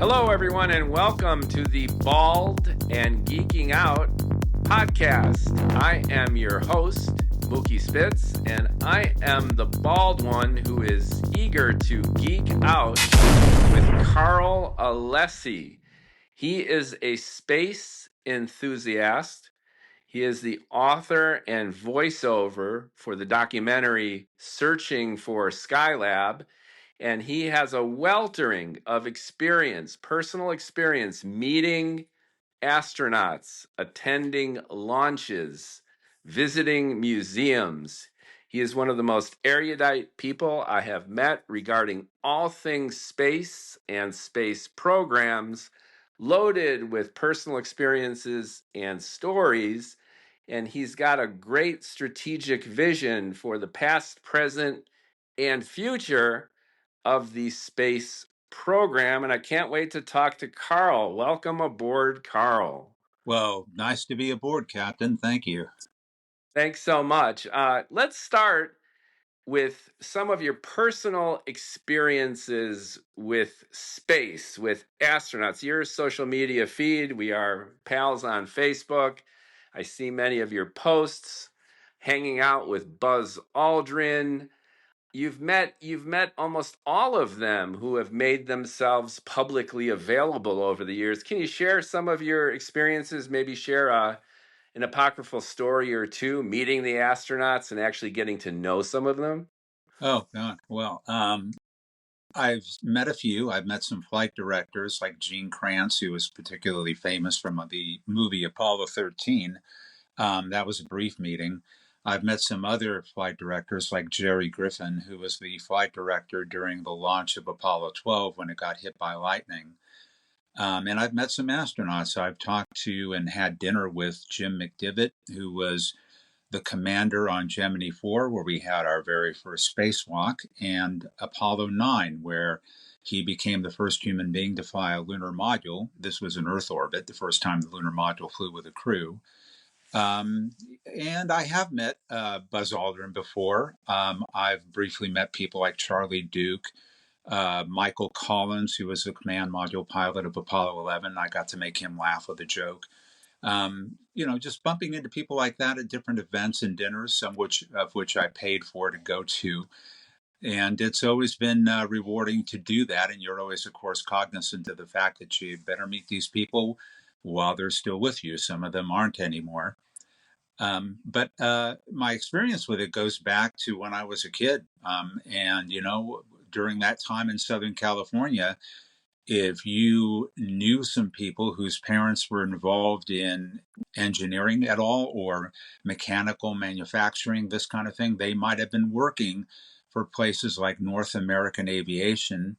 Hello, everyone, and welcome to the Bald and Geeking Out podcast. I am your host, Mookie Spitz, and I am the bald one who is eager to geek out with Carl Alessi. He is a space enthusiast. He is the author and voiceover for the documentary Searching for Skylab, and he has a weltering of experience, personal experience, meeting astronauts, attending launches, visiting museums. He is one of the most erudite people I have met regarding all things space and space programs, loaded with personal experiences and stories. And he's got a great strategic vision for the past, present, and future of the space program. And I can't wait to talk to Carl. Welcome aboard, Carl. Well, nice to be aboard, Captain. Thank you. Thanks so much. Let's start with some of your personal experiences with space, with astronauts. Your social media feed, we are pals on Facebook. I see many of your posts, hanging out with Buzz Aldrin. You've met almost all of them who have made themselves publicly available over the years. Can you share some of your experiences? Maybe share an apocryphal story or two, meeting the astronauts and actually getting to know some of them? Oh, God. Well, I've met a few. I've met some flight directors like Gene Kranz, who was particularly famous from the movie Apollo 13. That was a brief meeting. I've met some other flight directors like Jerry Griffin, who was the flight director during the launch of Apollo 12 when it got hit by lightning. And I've met some astronauts. I've talked to and had dinner with Jim McDivitt, who was the commander on Gemini 4, where we had our very first spacewalk, and Apollo 9, where he became the first human being to fly a lunar module. This was in Earth orbit, the first time the lunar module flew with a crew. And I have met Buzz Aldrin before. I've briefly met people like Charlie Duke, Michael Collins, who was the command module pilot of Apollo 11. I got to make him laugh with a joke. Just bumping into people like that at different events and dinners, some of which I paid for to go to. And it's always been rewarding to do that. And you're always, of course, cognizant of the fact that you better meet these people while they're still with you. Some of them aren't anymore. But my experience with it goes back to when I was a kid. During that time in Southern California, if you knew some people whose parents were involved in engineering at all or mechanical manufacturing, this kind of thing, they might have been working for places like North American Aviation,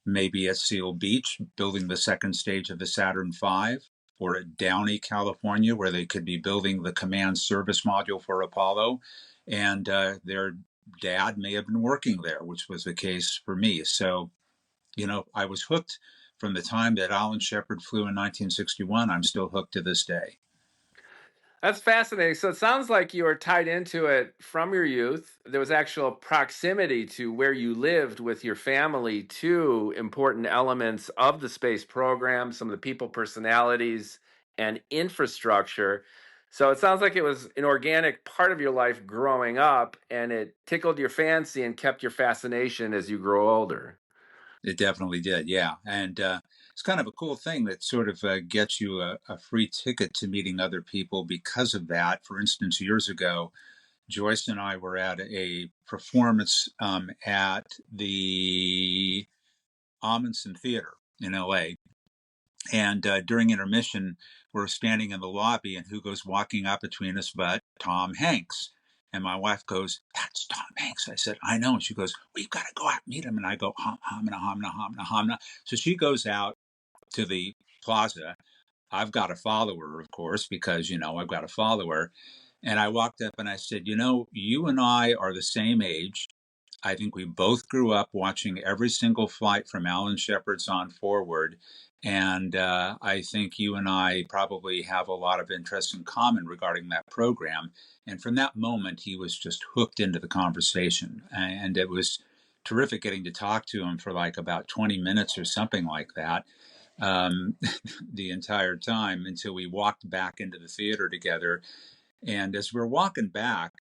maybe at Seal Beach, building the second stage of the Saturn V, or at Downey, California, where they could be building the command service module for Apollo. And their dad may have been working there, which was the case for me. So, I was hooked from the time that Alan Shepard flew in 1961. I'm still hooked to this day. That's fascinating. So it sounds like you were tied into it from your youth. There was actual proximity to where you lived with your family to important elements of the space program, some of the people, personalities, and infrastructure. So it sounds like it was an organic part of your life growing up, and it tickled your fancy and kept your fascination as you grow older. It definitely did, yeah. And it's kind of a cool thing that sort of gets you a free ticket to meeting other people because of that. For instance, years ago, Joyce and I were at a performance at the Amundsen Theater in LA. And during intermission, we're standing in the lobby, and who goes walking up between us but Tom Hanks? And my wife goes, "That's Tom Hanks." I said, "I know." And she goes, "We've got to go out and meet him." And I go, "Hamna, hamna, hamna, hamna." So she goes out to the plaza. I've got to follow her, of course, because, I've got to follow her. And I walked up and I said, "You and I are the same age. I think we both grew up watching every single flight from Alan Shepard's on forward. And I think you and I probably have a lot of interest in common regarding that program." And from that moment, he was just hooked into the conversation. And it was terrific getting to talk to him for like about 20 minutes or something like that. um, the entire time until we walked back into the theater together. And as we're walking back,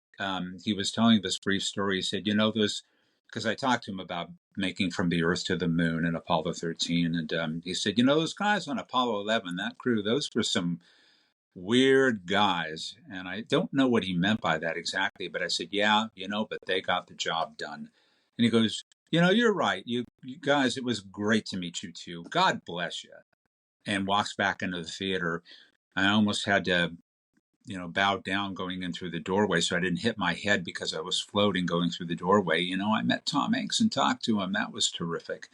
he was telling this brief story. He said, those, because I talked to him about making from the Earth to the Moon in Apollo 13. And he said, those guys on Apollo 11, that crew, those were some weird guys. And I don't know what he meant by that exactly, but I said, yeah, but they got the job done. And he goes, you're right. You guys, it was great to meet you too. God bless you. And walks back into the theater. I almost had to, bowed down going in through the doorway so I didn't hit my head because I was floating going through the doorway. I met Tom Hanks and talked to him. That was terrific.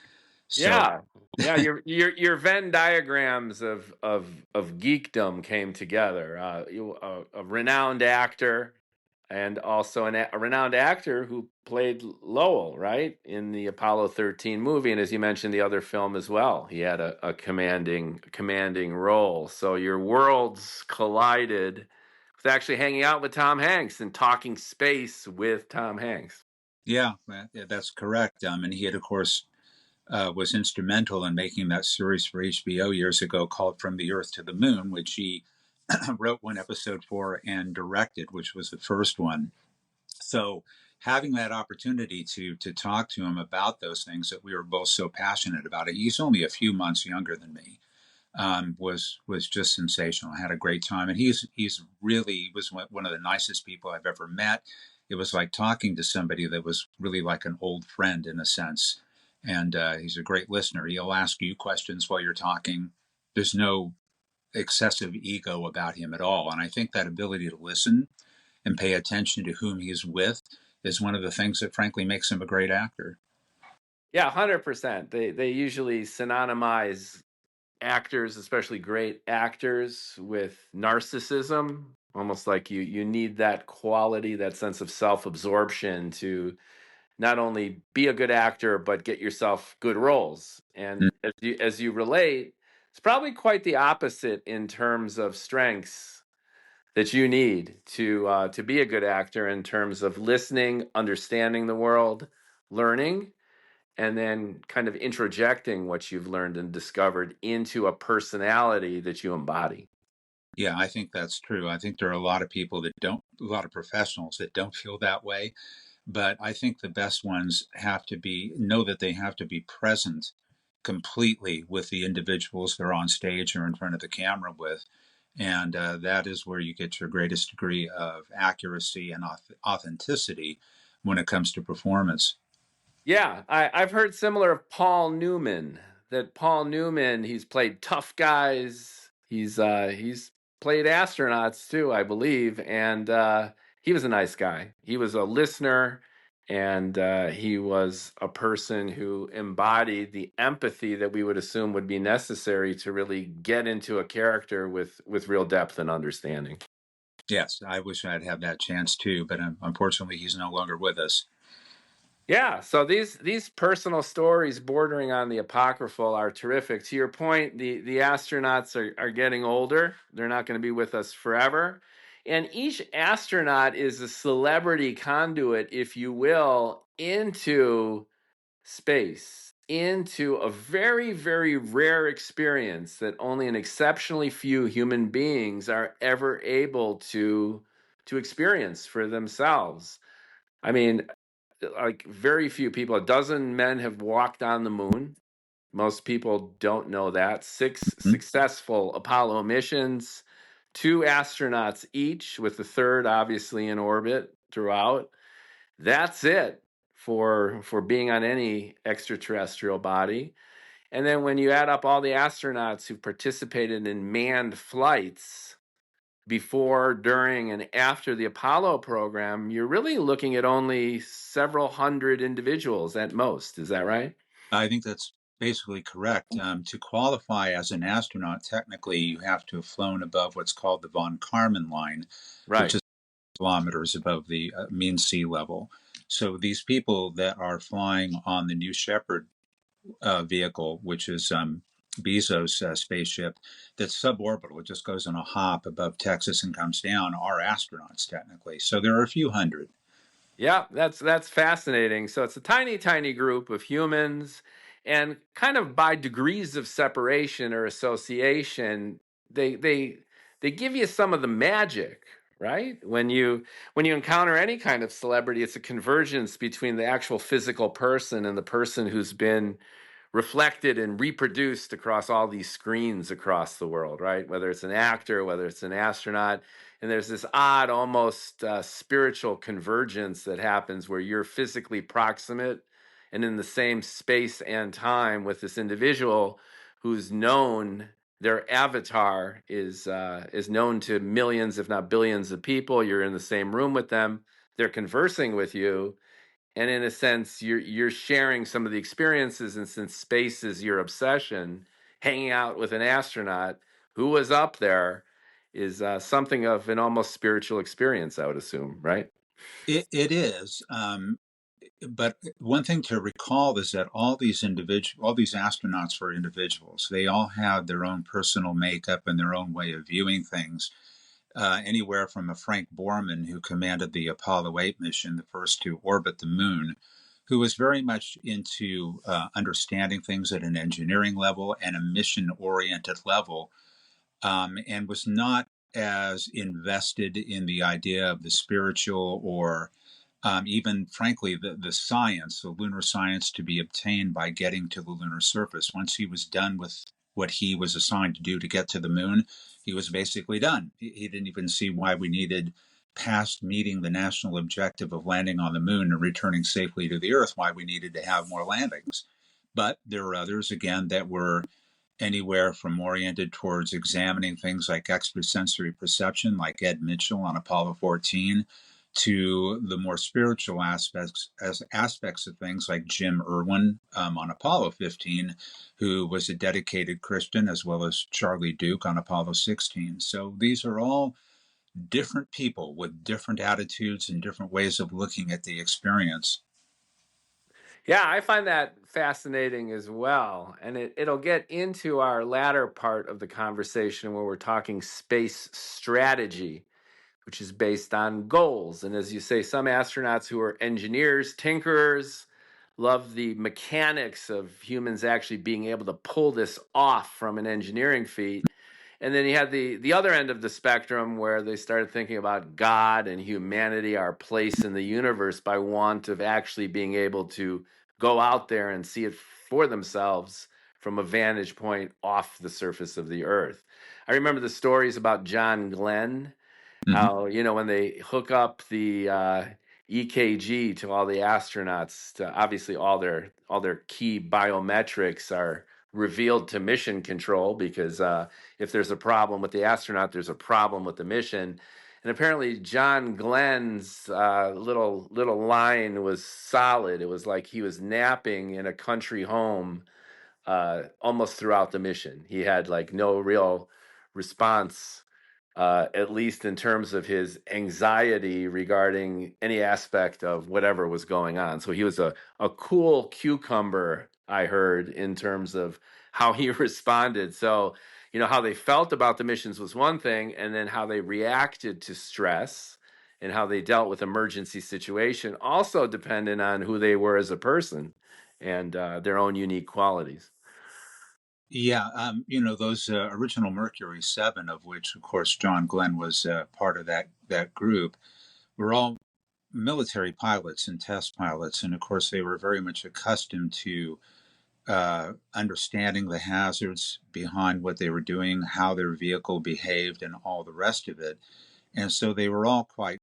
So, Yeah, yeah. Your Venn diagrams of geekdom came together. A renowned actor, and also a renowned actor who played Lowell, right, in the Apollo 13 movie, and as you mentioned, the other film as well. He had a commanding role. So your worlds collided with actually hanging out with Tom Hanks and talking space with Tom Hanks. yeah, that's correct. And he had, of course, was instrumental in making that series for HBO years ago called From the Earth to the Moon, which he wrote one episode for and directed, which was the first one. So having that opportunity to talk to him about those things that we were both so passionate about, and he's only a few months younger than me, was just sensational. I had a great time, and he was one of the nicest people I've ever met. It was like talking to somebody that was really like an old friend in a sense, and he's a great listener. He'll ask you questions while you're talking. There's no excessive ego about him at all, and I think that ability to listen and pay attention to whom he's with is one of the things that frankly makes him a great actor. Yeah, 100%. They usually synonymize actors, especially great actors, with narcissism. Almost like you need that quality, that sense of self-absorption to not only be a good actor but get yourself good roles. And as you relate, it's probably quite the opposite in terms of strengths that you need to be a good actor in terms of listening, understanding the world, learning, and then kind of introjecting what you've learned and discovered into a personality that you embody. Yeah, I think that's true. I think there are a lot of people a lot of professionals that don't feel that way. But I think the best ones know that they have to be present completely with the individuals they're on stage or in front of the camera with. And that is where you get your greatest degree of accuracy and authenticity when it comes to performance. Yeah, I've heard similar of Paul Newman. That Paul Newman, he's played tough guys. He's played astronauts too, I believe, and he was a nice guy. He was a listener, and he was a person who embodied the empathy that we would assume would be necessary to really get into a character with real depth and understanding. Yes, I wish I'd have that chance too, but unfortunately, he's no longer with us. Yeah, so these personal stories bordering on the apocryphal are terrific. To your point, the astronauts are getting older. They're not going to be with us forever. And each astronaut is a celebrity conduit, if you will, into space, into a very, very rare experience that only an exceptionally few human beings are ever able to experience for themselves. I mean, like very few people. A dozen men have walked on the moon. Most people don't know that. Six Hmm? successful Apollo missions, two astronauts each, with the third obviously in orbit throughout. That's it for being on any extraterrestrial body. And then when you add up all the astronauts who participated in manned flights before, during, and after the Apollo program, you're really looking at only several hundred individuals at most. Is that right? I think that's basically correct. To qualify as an astronaut, technically, you have to have flown above what's called the von Karman line, which Right. is kilometers above the mean sea level. So these people that are flying on the New Shepard vehicle, which is Bezos' spaceship, that's suborbital, it just goes on a hop above Texas and comes down, are astronauts technically. So there are a few hundred. Yeah, that's fascinating. So it's a tiny, tiny group of humans, And kind of by degrees of separation or association, they give you some of the magic, right? When you encounter any kind of celebrity, it's a convergence between the actual physical person and the person who's been reflected and reproduced across all these screens across the world, right? Whether it's an actor, whether it's an astronaut. And there's this odd, almost spiritual convergence that happens where you're physically proximate and in the same space and time with this individual who's known. Their avatar is known to millions, if not billions, of people. You're in the same room with them. They're conversing with you, and in a sense you're sharing some of the experiences, and since space is your obsession, hanging out with an astronaut who was up there is something of an almost spiritual experience, I would assume, right? It is. But one thing to recall is that all these astronauts were individuals. They all had their own personal makeup and their own way of viewing things. Anywhere from a Frank Borman, who commanded the Apollo 8 mission, the first to orbit the moon, who was very much into understanding things at an engineering level and a mission oriented level, and was not as invested in the idea of the spiritual or even, frankly, the science, the lunar science to be obtained by getting to the lunar surface. Once he was done with what he was assigned to do to get to the moon, he was basically done. He didn't even see why we needed, past meeting the national objective of landing on the moon and returning safely to the Earth, why we needed to have more landings. But there were others, again, that were anywhere from oriented towards examining things like extrasensory perception, like Ed Mitchell on Apollo 14, to the more spiritual aspects of things like Jim Irwin on Apollo 15, who was a dedicated Christian, as well as Charlie Duke on Apollo 16. So these are all different people with different attitudes and different ways of looking at the experience. Yeah, I find that fascinating as well. And it'll get into our latter part of the conversation where we're talking space strategy, which is based on goals. And as you say, some astronauts who are engineers, tinkerers, love the mechanics of humans actually being able to pull this off from an engineering feat. And then you had the other end of the spectrum where they started thinking about God and humanity, our place in the universe, by want of actually being able to go out there and see it for themselves from a vantage point off the surface of the earth. I remember the stories about John Glenn, Mm-hmm. how, when they hook up the EKG to all the astronauts, to obviously all their key biometrics are revealed to mission control, because if there's a problem with the astronaut, there's a problem with the mission. And apparently John Glenn's little line was solid. It was like he was napping in a country home almost throughout the mission. He had like no real response, at least in terms of his anxiety regarding any aspect of whatever was going on. So he was a cool cucumber, I heard, in terms of how he responded. So, how they felt about the missions was one thing, and then how they reacted to stress and how they dealt with emergency situation also depended on who they were as a person and their own unique qualities. Yeah, those original Mercury 7, of which, of course, John Glenn was part of that group, were all military pilots and test pilots. And of course, they were very much accustomed to understanding the hazards behind what they were doing, how their vehicle behaved, and all the rest of it. And so they were all quite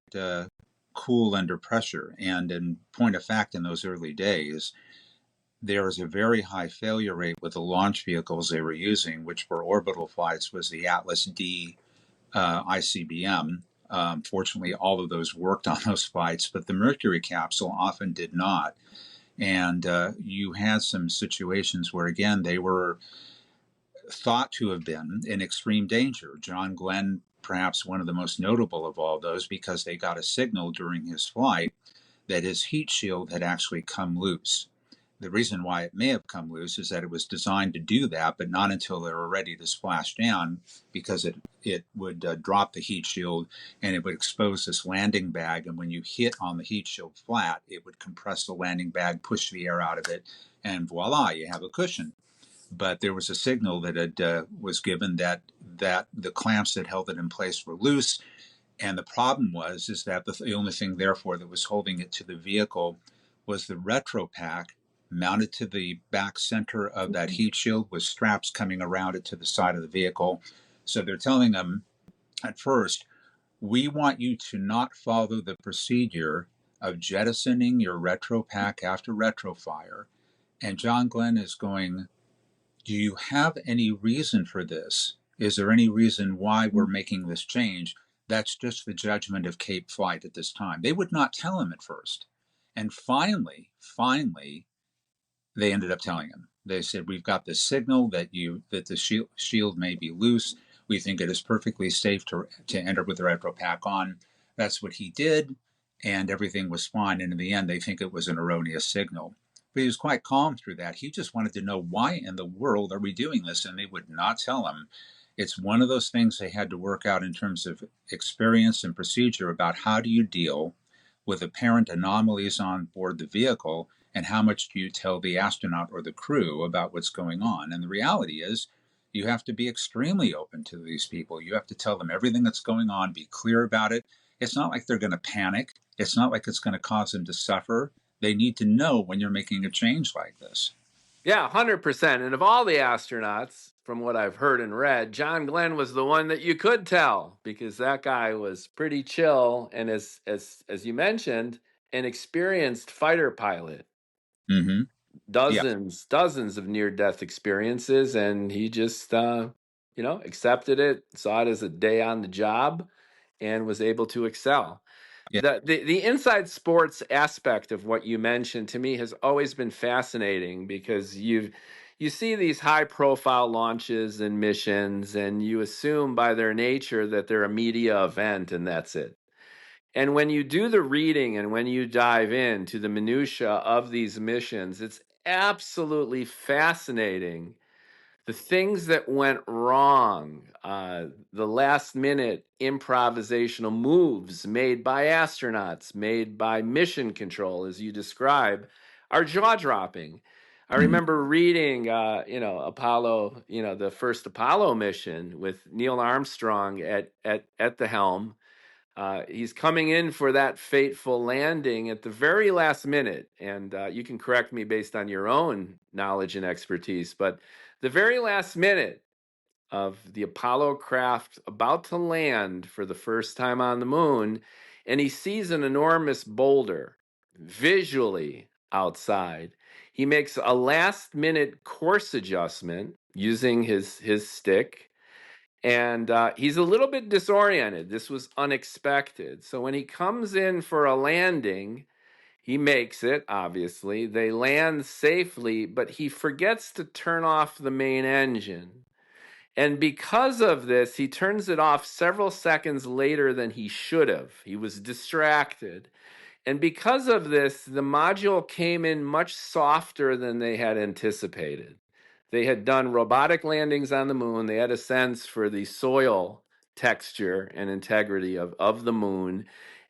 cool under pressure. And in point of fact, in those early days, there was a very high failure rate with the launch vehicles they were using, which for orbital flights was the Atlas D ICBM. Fortunately, all of those worked on those flights, but the Mercury capsule often did not. And you had some situations where, again, they were thought to have been in extreme danger. John Glenn, perhaps one of the most notable of all those, because they got a signal during his flight that his heat shield had actually come loose. The reason why it may have come loose is that it was designed to do that, but not until they were ready to splash down, because it would drop the heat shield and it would expose this landing bag. And when you hit on the heat shield flat, it would compress the landing bag, push the air out of it, and voila, you have a cushion. But there was a signal that was given that the clamps that held it in place were loose, and the problem is that the only thing, therefore, that was holding it to the vehicle was the retro pack mounted to the back center of that heat shield with straps coming around it to the side of the vehicle. So they're telling them at first, we want you to not follow the procedure of jettisoning your retro pack after retro fire. And John Glenn is going, do you have any reason for this? Is there any reason why we're making this change? That's just the judgment of Cape Flight at this time. They would not tell him at first. And finally, they ended up telling him. They said, we've got the signal that the shield may be loose. We think it is perfectly safe to enter with the retro pack on. That's what he did, and everything was fine. And in the end, they think it was an erroneous signal. But he was quite calm through that. He just wanted to know, why in the world are we doing this? And they would not tell him. It's one of those things they had to work out in terms of experience and procedure about how do you deal with apparent anomalies on board the vehicle, and how much do you tell the astronaut or the crew about what's going on. And the reality is, you have to be extremely open to these people. You have to tell them everything that's going on, be clear about it. It's not like they're going to panic. It's not like it's going to cause them to suffer. They need to know when you're making a change like this. Yeah, 100%. And of all the astronauts, from what I've heard and read, John Glenn was the one that you could tell, because that guy was pretty chill and, as you mentioned, an experienced fighter pilot. Mm-hmm. Dozens of near-death experiences, and he just accepted it, saw it as a day on the job, and was able to excel. Yeah. The inside sports aspect of what you mentioned to me has always been fascinating, because you see these high profile launches and missions, and you assume by their nature that they're a media event and that's it. And when you do the reading and when you dive into the minutia of these missions, it's absolutely fascinating, the things that went wrong, the last minute improvisational moves made by astronauts, made by mission control, as you describe, are jaw dropping. I Mm-hmm. remember reading, Apollo, the first Apollo mission with Neil Armstrong at the helm. He's coming in for that fateful landing at the very last minute. And you can correct me based on your own knowledge and expertise, but the very last minute of the Apollo craft about to land for the first time on the moon, and he sees an enormous boulder visually outside. He makes a last minute course adjustment using his stick, and he's a little bit disoriented. This was unexpected. So when he comes in for a landing, he makes it, obviously. They land safely, but he forgets to turn off the main engine. And because of this, he turns it off several seconds later than he should have. He was distracted. And because of this, the module came in much softer than they had anticipated. They had done robotic landings on the moon. They had a sense for the soil texture and integrity of the moon.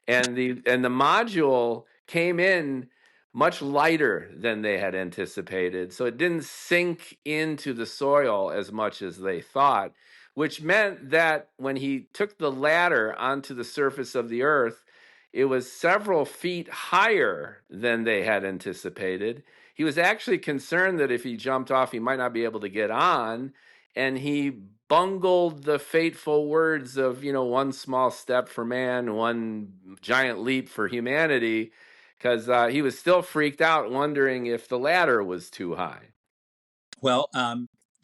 And the module came in much lighter than they had anticipated. So it didn't sink into the soil as much as they thought, which meant that when he took the ladder onto the surface of the Earth, it was several feet higher than they had anticipated. He was actually concerned that if he jumped off, he might not be able to get on. And he bungled the fateful words of, one small step for man, one giant leap for humanity, because he was still freaked out, wondering if the ladder was too high. Well,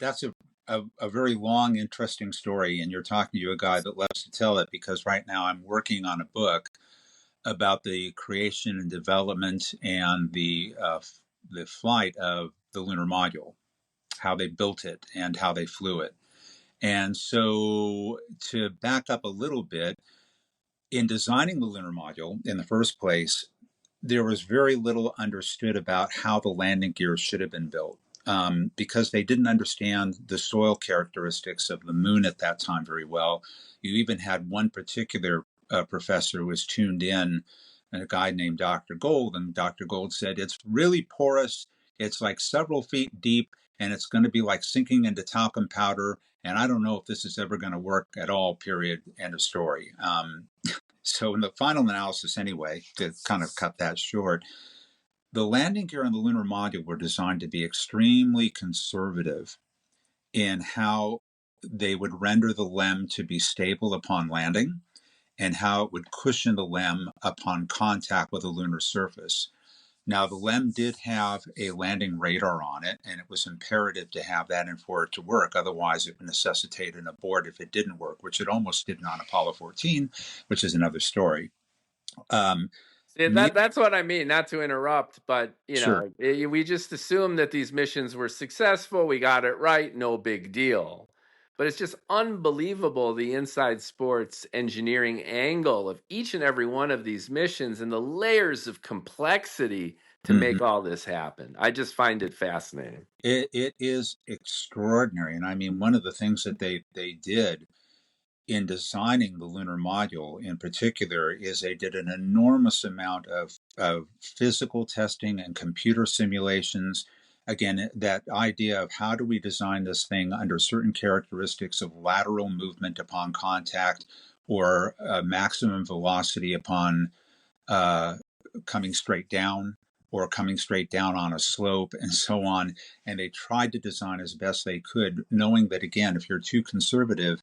that's a very long, interesting story, and you're talking to a guy that loves to tell it, because right now I'm working on a book about the creation and development and the flight of the lunar module, how they built it and how they flew it. And so, to back up a little bit, in designing the lunar module in the first place, there was very little understood about how the landing gear should have been built, because they didn't understand the soil characteristics of the moon at that time very well. You even had one particular professor who was tuned in, a guy named Dr. Gold, and Dr. Gold said, it's really porous. It's like several feet deep, and it's going to be like sinking into talcum powder. And I don't know if this is ever going to work at all, period, end of story. So in the final analysis, anyway, to kind of cut that short, the landing gear on the lunar module were designed to be extremely conservative in how they would render the LEM to be stable upon landing and how it would cushion the LEM upon contact with the lunar surface. Now, the LEM did have a landing radar on it, and it was imperative to have that in for it to work. Otherwise, it would necessitate an abort if it didn't work, which it almost didn't on Apollo 14, which is another story. See, that's what I mean, not to interrupt, but Sure. we just assume that these missions were successful. We got it right, no big deal. But it's just unbelievable the inside sports engineering angle of each and every one of these missions and the layers of complexity to Mm-hmm. make all this happen. I just find it fascinating. It is extraordinary. And I mean, one of the things that they did in designing the lunar module in particular is they did an enormous amount of physical testing and computer simulations. Again, that idea of how do we design this thing under certain characteristics of lateral movement upon contact or maximum velocity upon uh, coming straight down or coming straight down on a slope and so on. And they tried to design as best they could, knowing that, again, if you're too conservative,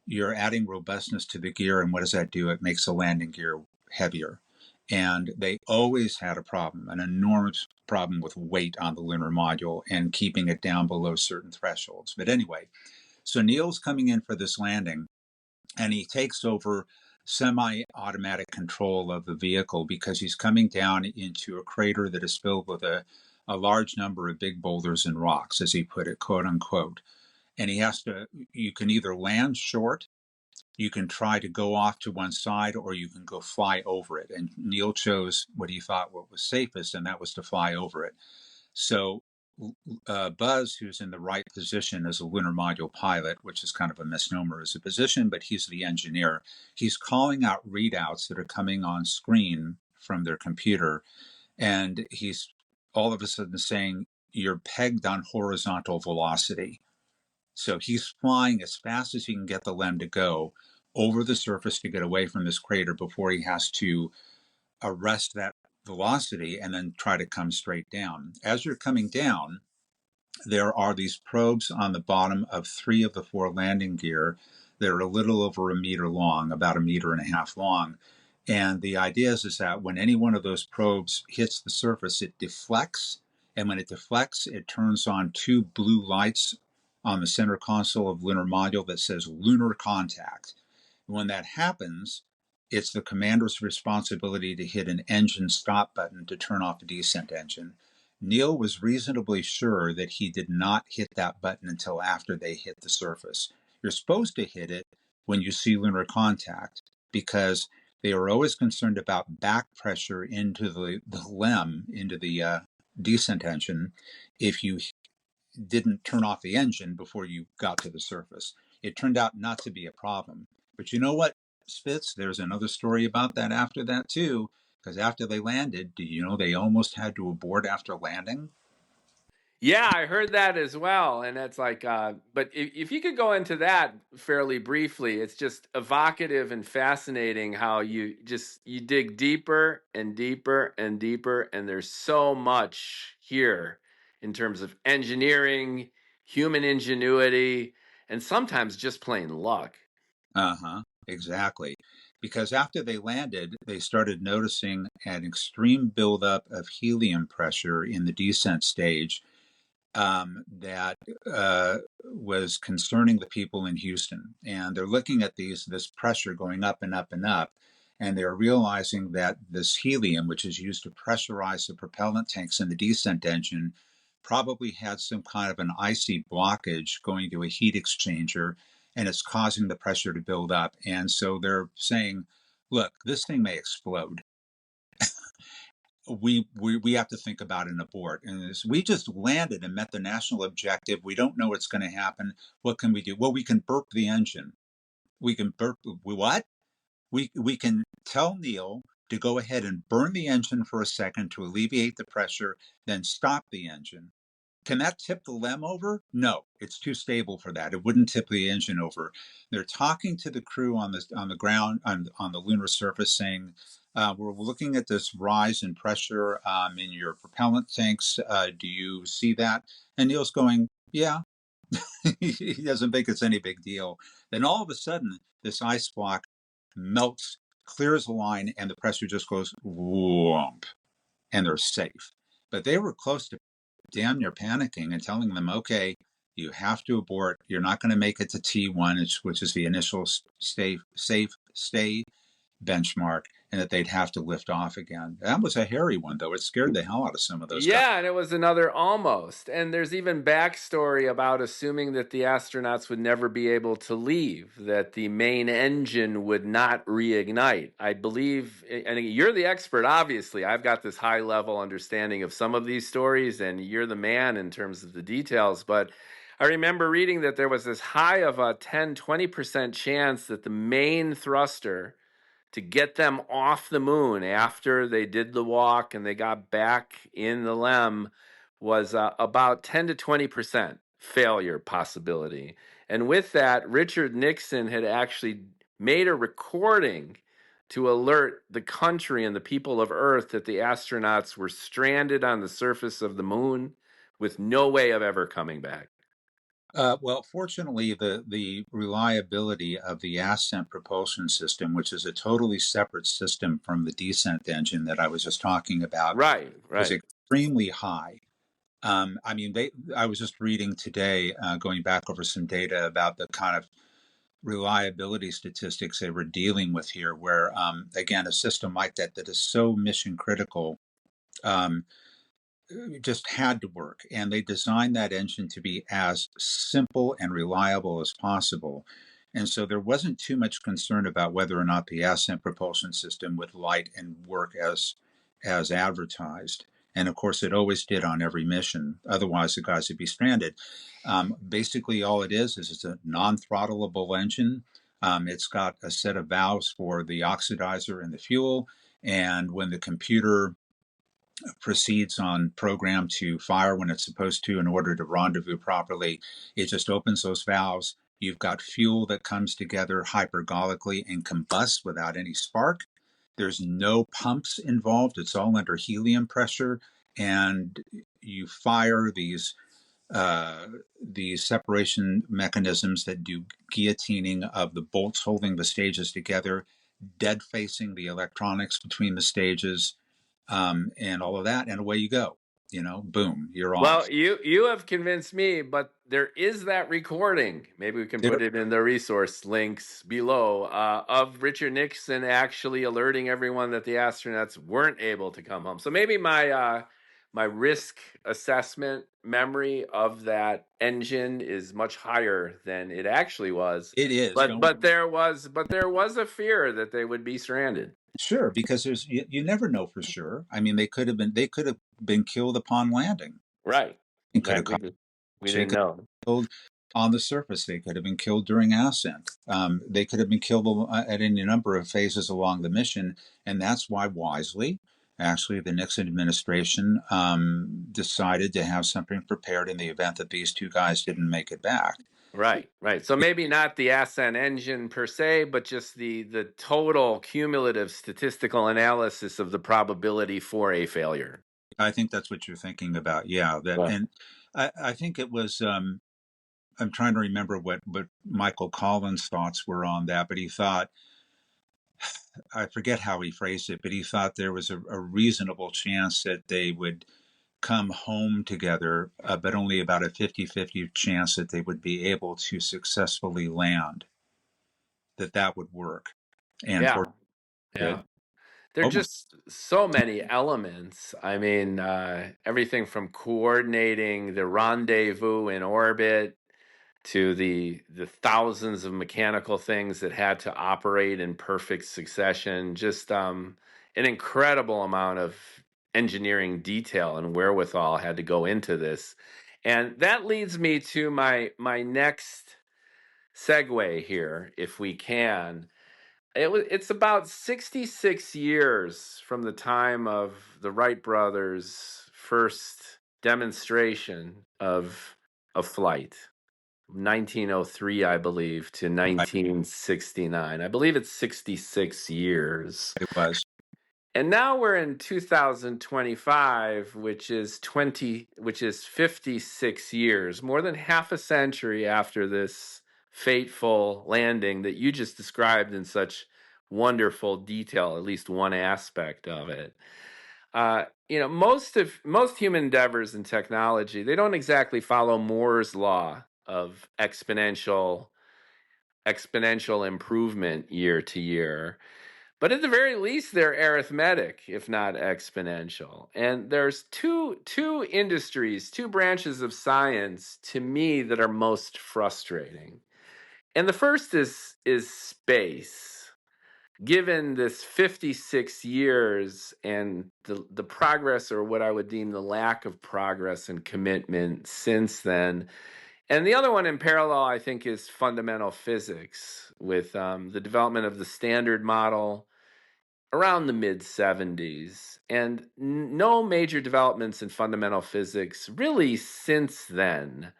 you're adding robustness to the gear. And what does that do? It makes the landing gear heavier. And they always had a problem, an enormous problem with weight on the lunar module and keeping it down below certain thresholds. But anyway, so Neil's coming in for this landing, and he takes over semi-automatic control of the vehicle because he's coming down into a crater that is filled with a large number of big boulders and rocks, as he put it, quote unquote. And he has to, you can either land short, you can try to go off to one side, or you can go fly over it. And Neil chose what he thought what was safest, and that was to fly over it. So Buzz, who's in the right position as a lunar module pilot, which is kind of a misnomer as a position, but he's the engineer. He's calling out readouts that are coming on screen from their computer, and he's all of a sudden saying, "You're pegged on horizontal velocity." So he's flying as fast as he can get the LEM to go over the surface to get away from this crater before he has to arrest that velocity and then try to come straight down. As you're coming down, there are these probes on the bottom of 3 of the 4 landing gear that are a little over a meter long, about a meter and a half long. And the idea is that when any one of those probes hits the surface, it deflects. And when it deflects, it turns on 2 blue lights on the center console of lunar module that says lunar contact. When that happens, it's the commander's responsibility to hit an engine stop button to turn off the descent engine. Neil was reasonably sure that he did not hit that button until after they hit the surface. You're supposed to hit it when you see lunar contact because they were always concerned about back pressure into the LEM, into the descent engine, if you didn't turn off the engine before you got to the surface. It turned out not to be a problem. But you know what, Spitz? There's another story about that after that, too. Because after they landed, do you know they almost had to abort after landing? Yeah, I heard that as well. And it's like, but if you could go into that fairly briefly, it's just evocative and fascinating how you dig deeper and deeper and deeper. And there's so much here in terms of engineering, human ingenuity, and sometimes just plain luck. Uh-huh, exactly. Because after they landed, they started noticing an extreme buildup of helium pressure in the descent stage that was concerning the people in Houston. And they're looking at this pressure going up and up and up. And they're realizing that this helium, which is used to pressurize the propellant tanks in the descent engine, probably had some kind of an icy blockage going to a heat exchanger, and it's causing the pressure to build up. And so they're saying, look, this thing may explode. We have to think about an abort. And we just landed and met the national objective. We don't know what's going to happen. What can we do? Well, we can burp the engine. We can burp. What? We can tell Neil to go ahead and burn the engine for a second to alleviate the pressure, then stop the engine. Can that tip the LEM over? No, it's too stable for that. It wouldn't tip the engine over. They're talking to the crew on the ground on the lunar surface, saying, "We're looking at this rise in pressure in your propellant tanks. Do you see that?" And Neil's going, "Yeah." He doesn't think it's any big deal. Then all of a sudden, this ice block melts, clears the line, and the pressure just goes whoomp, and they're safe. But they were close to damn near panicking and telling them, okay, you have to abort. You're not going to make it to T1, which is the initial safe stay benchmark, and that they'd have to lift off again. That was a hairy one, though. It scared the hell out of some of those guys. Yeah, and it was another almost. And there's even backstory about assuming that the astronauts would never be able to leave, that the main engine would not reignite. I believe, and you're the expert, obviously. I've got this high level understanding of some of these stories, and you're the man in terms of the details. But I remember reading that there was this high of a 10-20% chance that the main thruster to get them off the moon after they did the walk and they got back in the LEM was about 10 to 20% failure possibility. And with that, Richard Nixon had actually made a recording to alert the country and the people of Earth that the astronauts were stranded on the surface of the moon with no way of ever coming back. Well, fortunately, the reliability of the ascent propulsion system, which is a totally separate system from the descent engine that I was just talking about, Right, was right. extremely high. I mean, I was just reading today, going back over some data about the kind of reliability statistics they were dealing with here, where, again, a system like that that is so mission critical um, just had to work. And they designed that engine to be as simple and reliable as possible. And so there wasn't too much concern about whether or not the ascent propulsion system would light and work as advertised. And of course, it always did on every mission. Otherwise, the guys would be stranded. Basically, all it is it's a non-throttleable engine. It's got a set of valves for the oxidizer and the fuel. And when the computer proceeds on program to fire when it's supposed to in order to rendezvous properly, it just opens those valves. You've got fuel that comes together hypergolically and combusts without any spark. There's no pumps involved. It's all under helium pressure. And you fire these separation mechanisms that do guillotining of the bolts holding the stages together, dead facing the electronics between the stages, and all of that, and away you go. Boom, you're Well, off. you have convinced me, but there is that recording. Maybe we can There, put it in the resource links below of Richard Nixon actually alerting everyone that the astronauts weren't able to come home. So maybe my risk assessment memory of that engine is much higher than it actually was. it is. But Don't but there was a fear that they would be stranded. Sure, because you never know for sure. I mean, they could have been killed upon landing. Right. It could Right. have We caught. did, we They didn't could know. have been killed on the surface. They could have been killed during ascent. They could have been killed at any number of phases along the mission, and that's why wisely, actually, the Nixon administration decided to have something prepared in the event that these two guys didn't make it back. Right, right. So maybe not the ascent engine per se, but just the total cumulative statistical analysis of the probability for a failure. I think that's what you're thinking about. Yeah, that, Right. and I think it was. I'm trying to remember what Michael Collins' thoughts were on that, but he thought, I forget how he phrased it, but he thought there was a reasonable chance that they would come home together, but only about a 50-50 chance that they would be able to successfully land, that would work. And for Yeah, it, yeah. There are almost, just so many elements. I mean, everything from coordinating the rendezvous in orbit to the thousands of mechanical things that had to operate in perfect succession. Just an incredible amount of engineering detail and wherewithal had to go into this. And that leads me to my next segue here, if we can. It's about 66 years from the time of the Wright Brothers' first demonstration of a flight. 1903, I believe, to Right. 1969. I believe it's 66 years. It was. And now we're in 2025, which is 56 years, more than half a century after this fateful landing that you just described in such wonderful detail, at least one aspect of it. Most human endeavors in technology, they don't exactly follow Moore's law of exponential improvement year to year. But at the very least, they're arithmetic, if not exponential. And there's two industries, two branches of science to me that are most frustrating. And the first is space. Given this 56 years and the progress, or what I would deem the lack of progress and commitment since then. And the other one in parallel, I think, is fundamental physics with the development of the Standard Model around the mid 70s, and no major developments in fundamental physics really since then.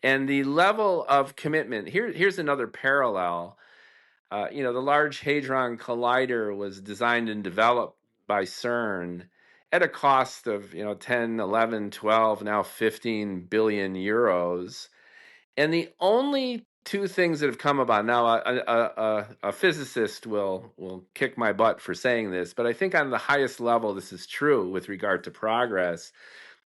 And the level of commitment here's another parallel. The Large Hadron Collider was designed and developed by CERN at a cost of 10, 11, 12, now 15 billion euros. And the only two things that have come about now, a physicist will kick my butt for saying this, but I think on the highest level, this is true with regard to progress.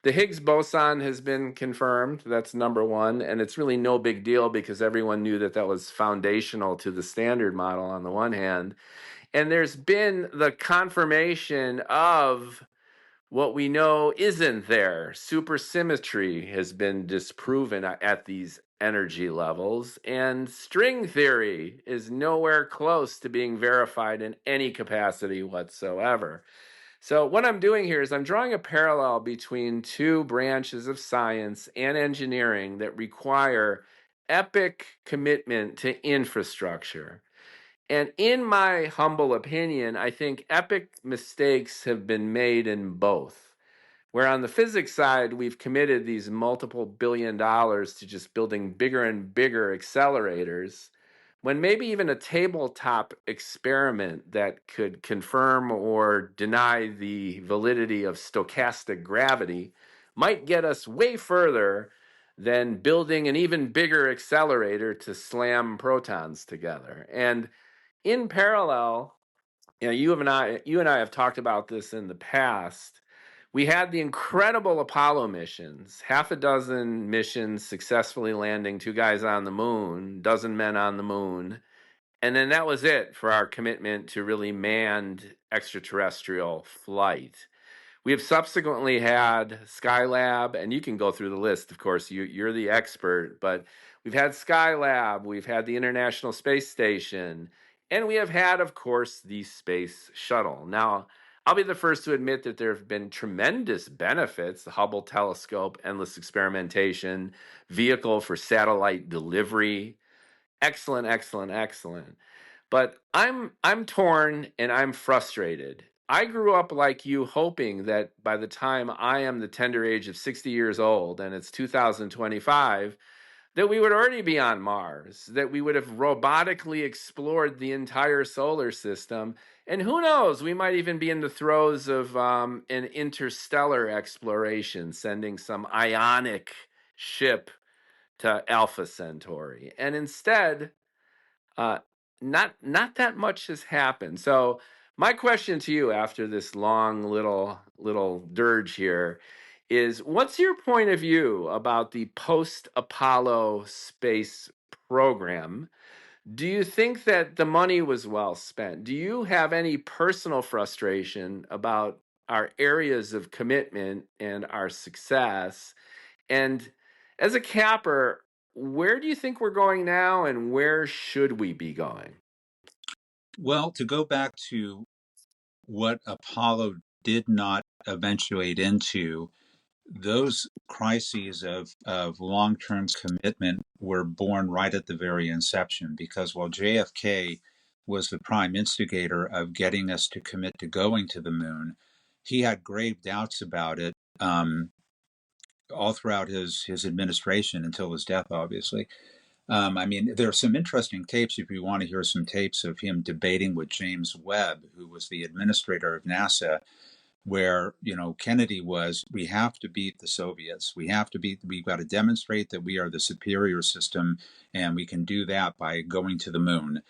The Higgs boson has been confirmed. That's number one. And it's really no big deal because everyone knew that that was foundational to the Standard Model on the one hand. And there's been the confirmation of what we know isn't there. Supersymmetry has been disproven at these energy levels, and string theory is nowhere close to being verified in any capacity whatsoever. So, what I'm doing here is I'm drawing a parallel between two branches of science and engineering that require epic commitment to infrastructure. And in my humble opinion, I think epic mistakes have been made in both. Where on the physics side, we've committed these multiple $billion to just building bigger and bigger accelerators, when maybe even a tabletop experiment that could confirm or deny the validity of stochastic gravity might get us way further than building an even bigger accelerator to slam protons together. And in parallel, you and I have talked about this in the past. We had the incredible Apollo missions, half a dozen missions successfully landing two guys on the moon, dozen men on the moon. And then that was it for our commitment to really manned extraterrestrial flight. We have subsequently had Skylab, and you can go through the list, of course, you're the expert, but we've had Skylab, we've had the International Space Station, and we have had, of course, the Space Shuttle. Now, I'll be the first to admit that there have been tremendous benefits: the Hubble telescope, endless experimentation, vehicle for satellite delivery. Excellent, excellent, excellent. But I'm torn and I'm frustrated. I grew up like you, hoping that by the time I am the tender age of 60 years old and it's 2025, that we would already be on Mars, that we would have robotically explored the entire solar system. And who knows, we might even be in the throes of an interstellar exploration, sending some ionic ship to Alpha Centauri. And instead, uh, not that much has happened. So my question to you after this long little dirge here is, what's your point of view about the post-Apollo space program? Do you think that the money was well spent? Do you have any personal frustration about our areas of commitment and our success? And as a capper, where do you think we're going now, and where should we be going? Well, to go back to what Apollo did not eventuate into, those crises of long-term commitment were born right at the very inception, because while JFK was the prime instigator of getting us to commit to going to the moon. He had grave doubts about it all throughout his administration until his death, obviously. I mean, there are some interesting tapes if you want to hear some tapes of him debating with James Webb, who was the administrator of NASA, where, Kennedy was, we have to beat the Soviets. We've got to demonstrate that we are the superior system, and we can do that by going to the moon.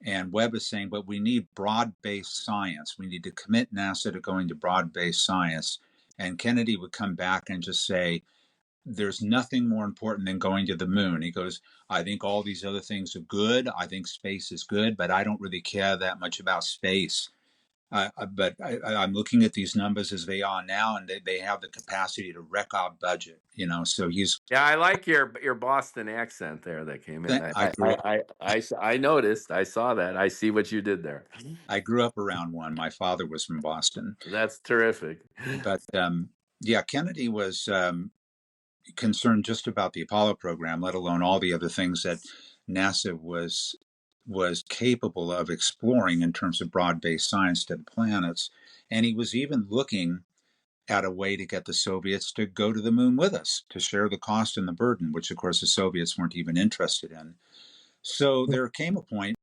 And Webb is saying, but we need broad-based science. We need to commit NASA to going to broad-based science. And Kennedy would come back and just say, there's nothing more important than going to the moon. He goes, I think all these other things are good. I think space is good, but I don't really care that much about space. I'm looking at these numbers as they are now, and they have the capacity to wreck our budget. So he's. Yeah, I like your Boston accent there that came in. I grew up. I noticed. I saw that. I see what you did there. I grew up around one. My father was from Boston. That's terrific. But yeah, Kennedy was concerned just about the Apollo program, let alone all the other things that NASA was capable of exploring in terms of broad-based science to the planets. And he was even looking at a way to get the Soviets to go to the moon with us, to share the cost and the burden, which of course the Soviets weren't even interested in. So there came a point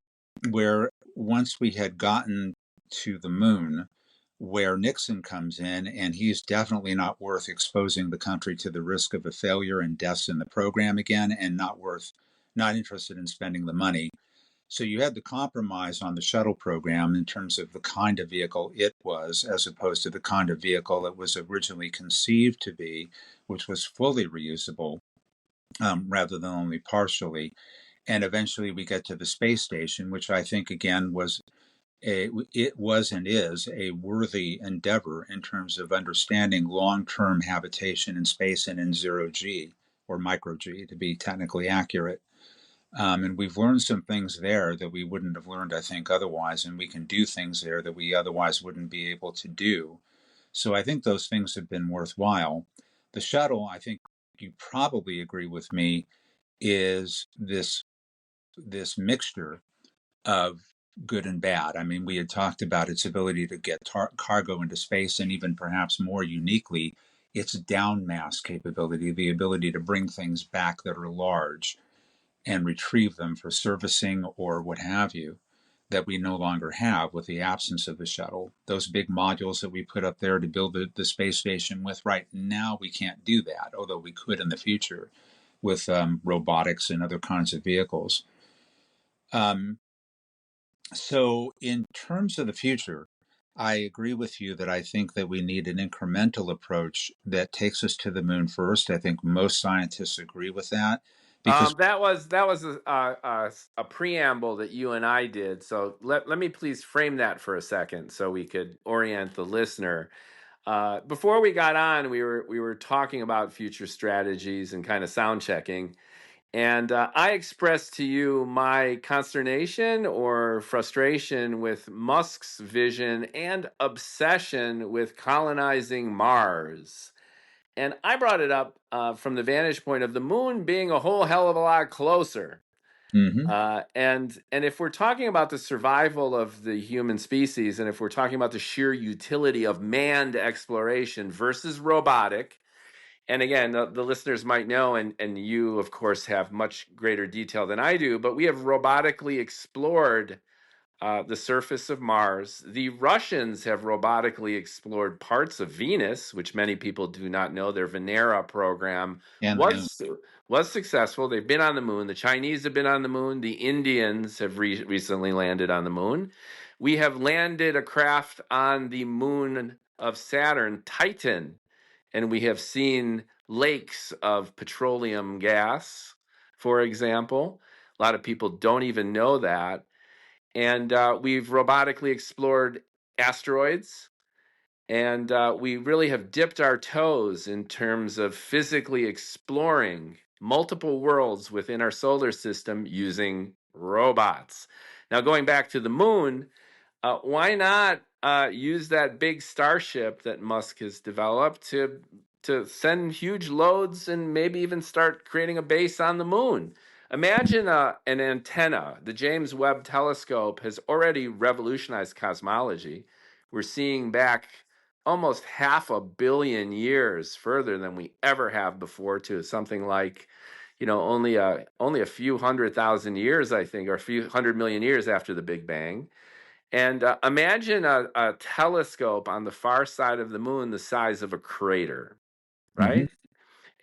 where once we had gotten to the moon, where Nixon comes in, and he's definitely not worth exposing the country to the risk of a failure and deaths in the program again, and not interested in spending the money. So you had the compromise on the shuttle program in terms of the kind of vehicle it was, as opposed to the kind of vehicle it was originally conceived to be, which was fully reusable rather than only partially. And eventually we get to the space station, which I think, again, it was and is a worthy endeavor in terms of understanding long-term habitation in space and in zero G, or micro G, to be technically accurate. And we've learned some things there that we wouldn't have learned, I think, otherwise, and we can do things there that we otherwise wouldn't be able to do. So I think those things have been worthwhile. The shuttle, I think you probably agree with me, is this mixture of good and bad. I mean, we had talked about its ability to get cargo into space, and even perhaps more uniquely, its down mass capability, the ability to bring things back that are large and retrieve them for servicing or what have you, that we no longer have with the absence of the shuttle. Those big modules that we put up there to build the space station with, right now we can't do that, although we could in the future with robotics and other kinds of vehicles. So in terms of the future, I agree with you that I think that we need an incremental approach that takes us to the moon first. I think most scientists agree with that. Because that was a preamble that you and I did. So let me please frame that for a second, so we could orient the listener. Before we got on, we were talking about future strategies and kind of sound checking. And I expressed to you my consternation or frustration with Musk's vision and obsession with colonizing Mars. And I brought it up from the vantage point of the moon being a whole hell of a lot closer. And if we're talking about the survival of the human species, and if we're talking about the sheer utility of manned exploration versus robotic, and again, the listeners might know, and you, of course, have much greater detail than I do, but we have robotically explored the surface of Mars. The Russians have robotically explored parts of Venus, which many people do not know. Their Venera program was successful. They've been on the moon. The Chinese have been on the moon. The Indians have recently landed on the moon. We have landed a craft on the moon of Saturn, Titan, and we have seen lakes of petroleum gas, for example. A lot of people don't even know that. And we've robotically explored asteroids. And we really have dipped our toes in terms of physically exploring multiple worlds within our solar system using robots. Now, going back to the moon, why not use that big starship that Musk has developed to send huge loads and maybe even start creating a base on the moon? Imagine an antenna. The James Webb Telescope has already revolutionized cosmology. We're seeing back almost 500,000,000 years further than we ever have before, to something like, only a few 100,000 years, I think, or a few 100 million years after the Big Bang. And imagine a telescope on the far side of the moon the size of a crater, Hmm. right?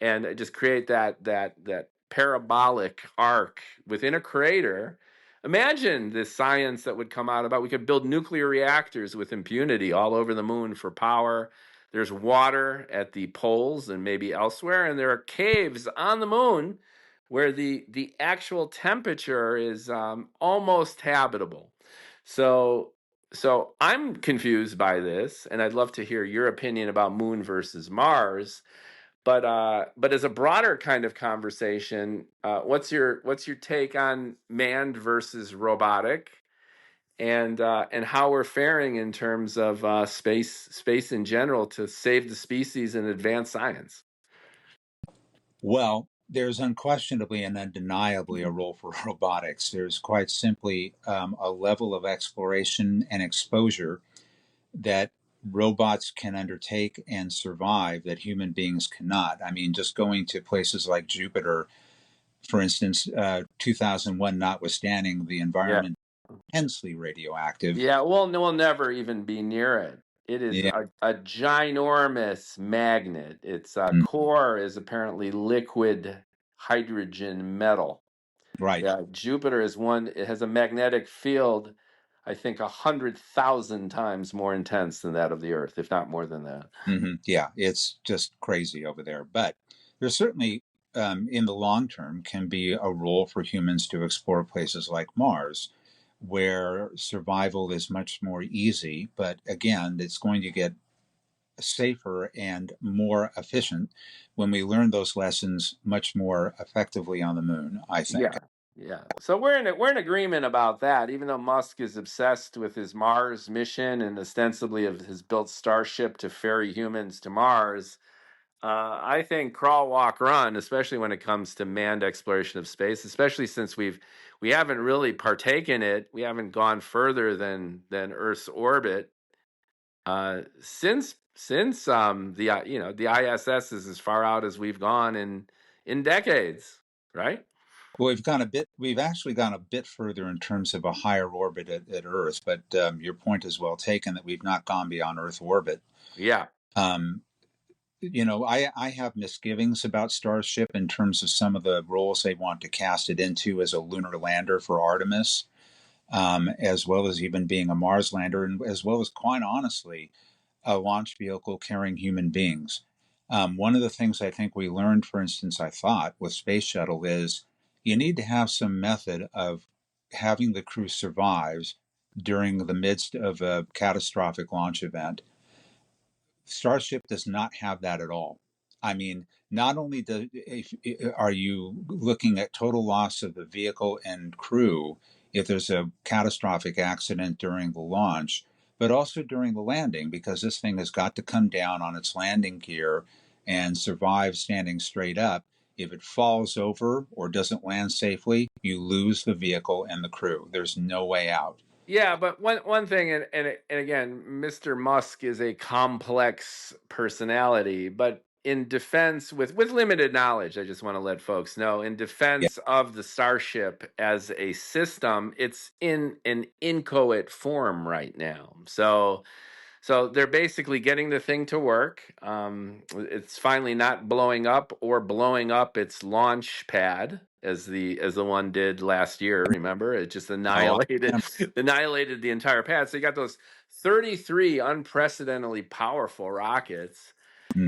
And just create that parabolic arc within a crater. Imagine the science that would come out about, we could build nuclear reactors with impunity all over the moon for power. There's water at the poles and maybe elsewhere, and there are caves on the moon where the actual temperature is almost habitable. So so I'm confused by this, and I'd love to hear your opinion about Moon versus Mars. But as a broader kind of conversation, what's your take on manned versus robotic, and how we're faring in terms of space in general to save the species and advance science? Well, there's unquestionably and undeniably a role for robotics. There's quite simply a level of exploration and exposure that robots can undertake and survive that human beings cannot. I mean, just going to places like Jupiter, for instance, 2001 notwithstanding, the Yeah, environment intensely radioactive. yeah. We'll never even be near it. It is Yeah, a ginormous magnet. Its mm, core is apparently liquid hydrogen metal. right. Yeah, Jupiter is one. It has a magnetic field, I think, 100,000 times more intense than that of the Earth, if not more than that. Yeah, it's just crazy over there. But there's certainly, in the long term, can be a role for humans to explore places like Mars, where survival is much more easy. But again, it's going to get safer and more efficient when we learn those lessons much more effectively on the moon, I think. Yeah, yeah. So we're in agreement about that. Even though Musk is obsessed with his Mars mission and ostensibly has built Starship to ferry humans to Mars, I think crawl, walk, run, especially when it comes to manned exploration of space, especially since we haven't really partaken it. We haven't gone further than Earth's orbit since the ISS is as far out as we've gone in decades, right? Well, we've actually gone a bit further in terms of a higher orbit at Earth, but your point is well taken that we've not gone beyond Earth orbit. Yeah. Um, I have misgivings about Starship in terms of some of the roles they want to cast it into as a lunar lander for Artemis, as well as even being a Mars lander, and as well as, quite honestly, a launch vehicle carrying human beings. One of the things I think we learned, for instance, I thought with Space Shuttle is you need to have some method of having the crew survive during the midst of a catastrophic launch event. Starship does not have that at all. I mean, not only are you looking at total loss of the vehicle and crew if there's a catastrophic accident during the launch, but also during the landing, because this thing has got to come down on its landing gear and survive standing straight up. If it falls over or doesn't land safely, you lose the vehicle and the crew. There's no way out. Yeah, but one thing, and again, Mr. Musk is a complex personality, but in defense, with limited knowledge, I just want to let folks know, in Yeah. defense of the Starship as a system, it's in an inchoate form right now. So they're basically getting the thing to work. It's finally not blowing up or blowing up its launch pad as the one did last year. Remember, it just Oh, I annihilated remember. annihilated the entire pad. So you got those 33 unprecedentedly powerful rockets,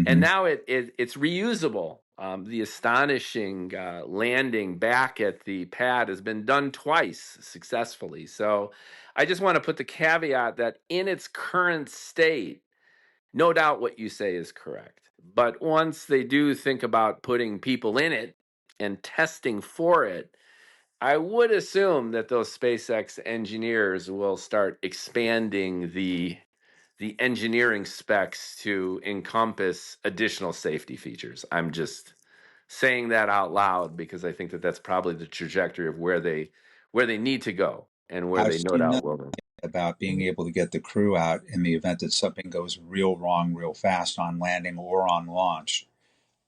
and Hmm. now it's reusable. The astonishing landing back at the pad has been done twice successfully. So I just want to put the caveat that in its current state, no doubt what you say is correct. But once they do think about putting people in it and testing for it, I would assume that those SpaceX engineers will start expanding the engineering specs to encompass additional safety features. I'm just saying that out loud because I think that that's probably the trajectory of where they need to go and where I've they no seen doubt that will go. about being able to get the crew out in the event that something goes real wrong real fast on landing or on launch.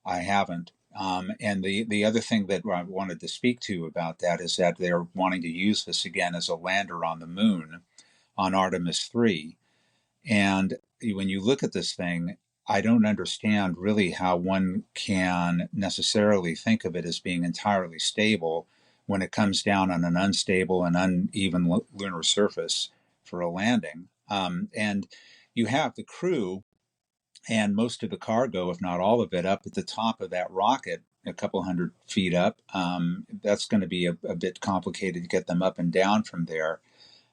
I haven't. And the other thing that I wanted to speak to about that is that they're wanting to use this again as a lander on the moon on Artemis 3. And when you look at this thing, I don't understand really how one can necessarily think of it as being entirely stable when it comes down on an unstable and uneven lunar surface for a landing. And you have the crew and most of the cargo, if not all of it, up at the top of that rocket, a couple 100 feet up. That's going to be a bit complicated to get them up and down from there.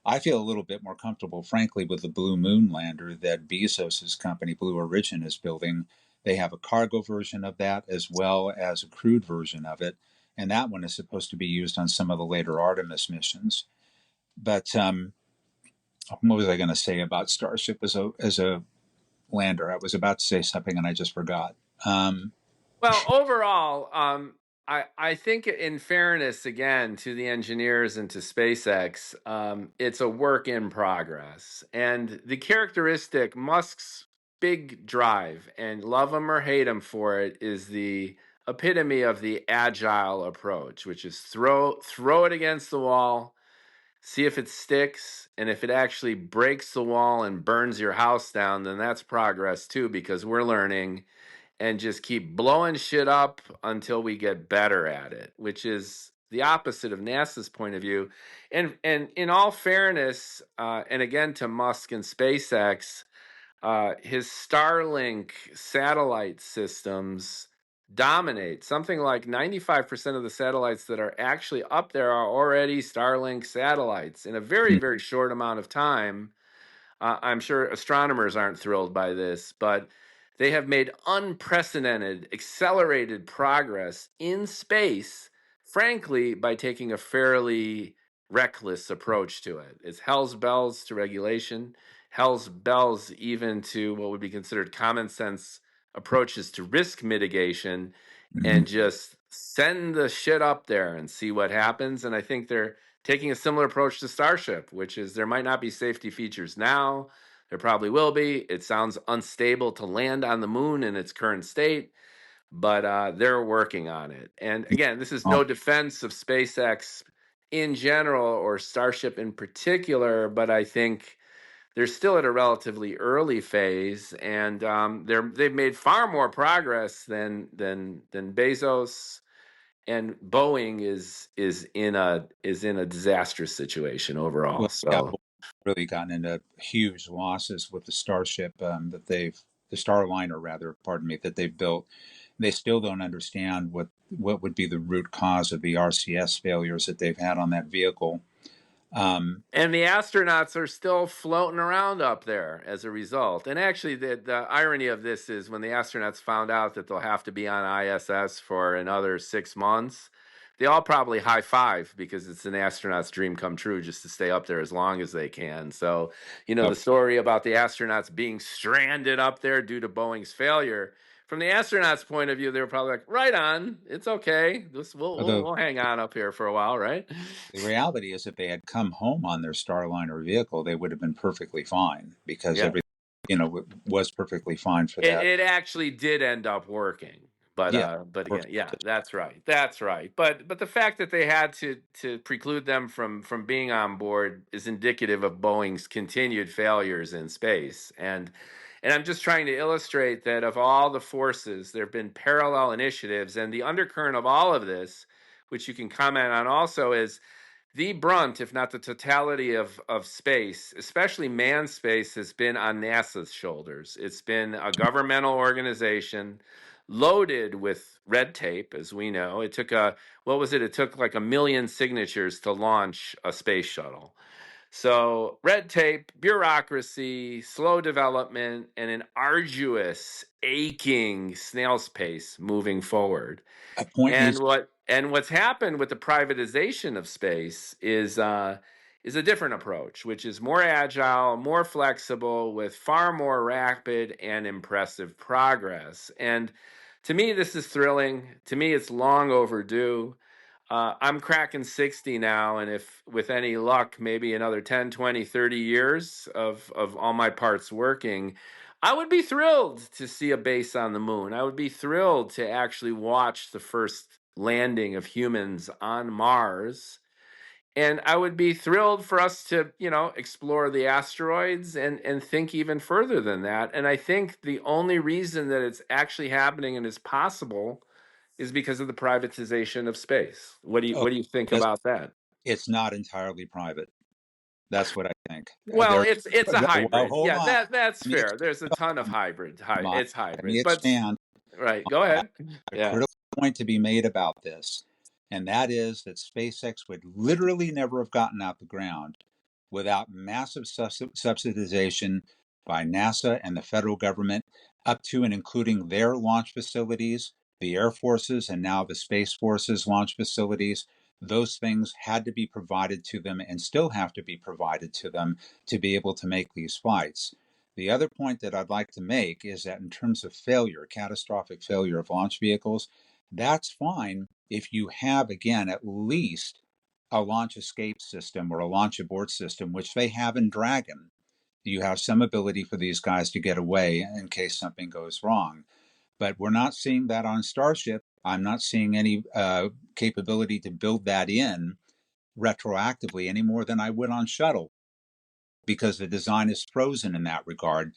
I feel a little bit more comfortable, frankly, with the Blue Moon lander that Bezos's company, Blue Origin, is building. They have a cargo version of that as well as a crewed version of it, and that one is supposed to be used on some of the later Artemis missions. But what was I going to say about Starship as a lander? I was about to say something and I just forgot. Well, overall, I think in fairness, again, to the engineers and to SpaceX, it's a work in progress. And the characteristic, Musk's big drive, and love him or hate him for it, is the epitome of the agile approach, which is throw it against the wall, see if it sticks, and if it actually breaks the wall and burns your house down, then that's progress too, because we're learning, and just keep blowing shit up until we get better at it, which is the opposite of NASA's point of view. And in all fairness, and again to Musk and SpaceX, his Starlink satellite systems dominate. Something like 95% of the satellites that are actually up there are already Starlink satellites in a very, very short amount of time. I'm sure astronomers aren't thrilled by this, but they have made unprecedented, accelerated progress in space, frankly, by taking a fairly reckless approach to it. It's hell's bells to regulation, hell's bells even to what would be considered common sense approaches to risk mitigation, Mhm. and just send the shit up there and see what happens. And I think they're taking a similar approach to Starship, which is there might not be safety features now. There probably will be. It sounds unstable to land on the moon in its current state, but they're working on it. And again, this is no defense of SpaceX in general or Starship in particular, but I think they're still at a relatively early phase, and they've made far more progress than Bezos, and Boeing is in a disastrous situation overall. Well, yeah, So, really gotten into huge losses with the Starship that the Starliner rather, pardon me, that they've built. They still don't understand what would be the root cause of the RCS failures that they've had on that vehicle. and the astronauts are still floating around up there as a result. And actually, the irony of this is when the astronauts found out that they'll have to be on ISS for another 6 months, they all probably high five because it's an astronaut's dream come true just to stay up there as long as they can. So, Uh, the story about the astronauts being stranded up there due to Boeing's failure. From the astronauts' point of view, they were probably like, "Right on, it's okay. We'll hang on up here for a while, right?" the reality is, if they had come home on their Starliner vehicle, they would have been perfectly fine because Yeah. everything, was perfectly fine for It, that. it actually did end up working, but Yeah, again, yeah, that's right, that's right. But the fact that they had to preclude them from being on board is indicative of Boeing's continued failures in space. And I'm just trying to illustrate that of all the forces, there have been parallel initiatives, and the undercurrent of all of this, which you can comment on also, is the brunt, if not the totality of space, especially manned space, has been on NASA's shoulders. It's been a governmental organization loaded with red tape, as we know. It took what was it? It took like 1 million signatures to launch a space shuttle. So, red tape, bureaucracy, slow development, and an arduous, aching snail's pace moving forward. a point And needs. what's happened with the privatization of space is a different approach, which is more agile, more flexible, with far more rapid and impressive progress. And To me, this is thrilling. To me, it's long overdue. I'm cracking 60 now, and if with any luck, maybe another 10, 20, 30 years of all my parts working, I would be thrilled to see a base on the moon. I would be thrilled to actually watch the first landing of humans on Mars. And I would be thrilled for us to, explore the asteroids and think even further than that. And I think the only reason that it's actually happening and is possible is because of the privatization of space. What do you Oh, what do you think it's about that? it's not entirely private. That's what I think. Well, There. it's a Well, hybrid. hold Yeah, on. that's Let me fair. There's a ton of hybrid. expand. It's Let me hybrid, but expand. right. Go ahead. A Yeah. critical point to be made about this, and that is that SpaceX would literally never have gotten out the ground without massive subsidization by NASA and the federal government, up to and including their launch facilities, the Air Forces, and now the Space Forces launch facilities. Those things had to be provided to them and still have to be provided to them to be able to make these flights. The other point that I'd like to make is that in terms of failure, catastrophic failure of launch vehicles, that's fine if you have, again, at least a launch escape system or a launch abort system, which they have in Dragon. You have some ability for these guys to get away in case something goes wrong. But we're not seeing that on Starship. I'm not seeing any capability to build that in retroactively any more than I would on Shuttle, because the design is frozen in that regard,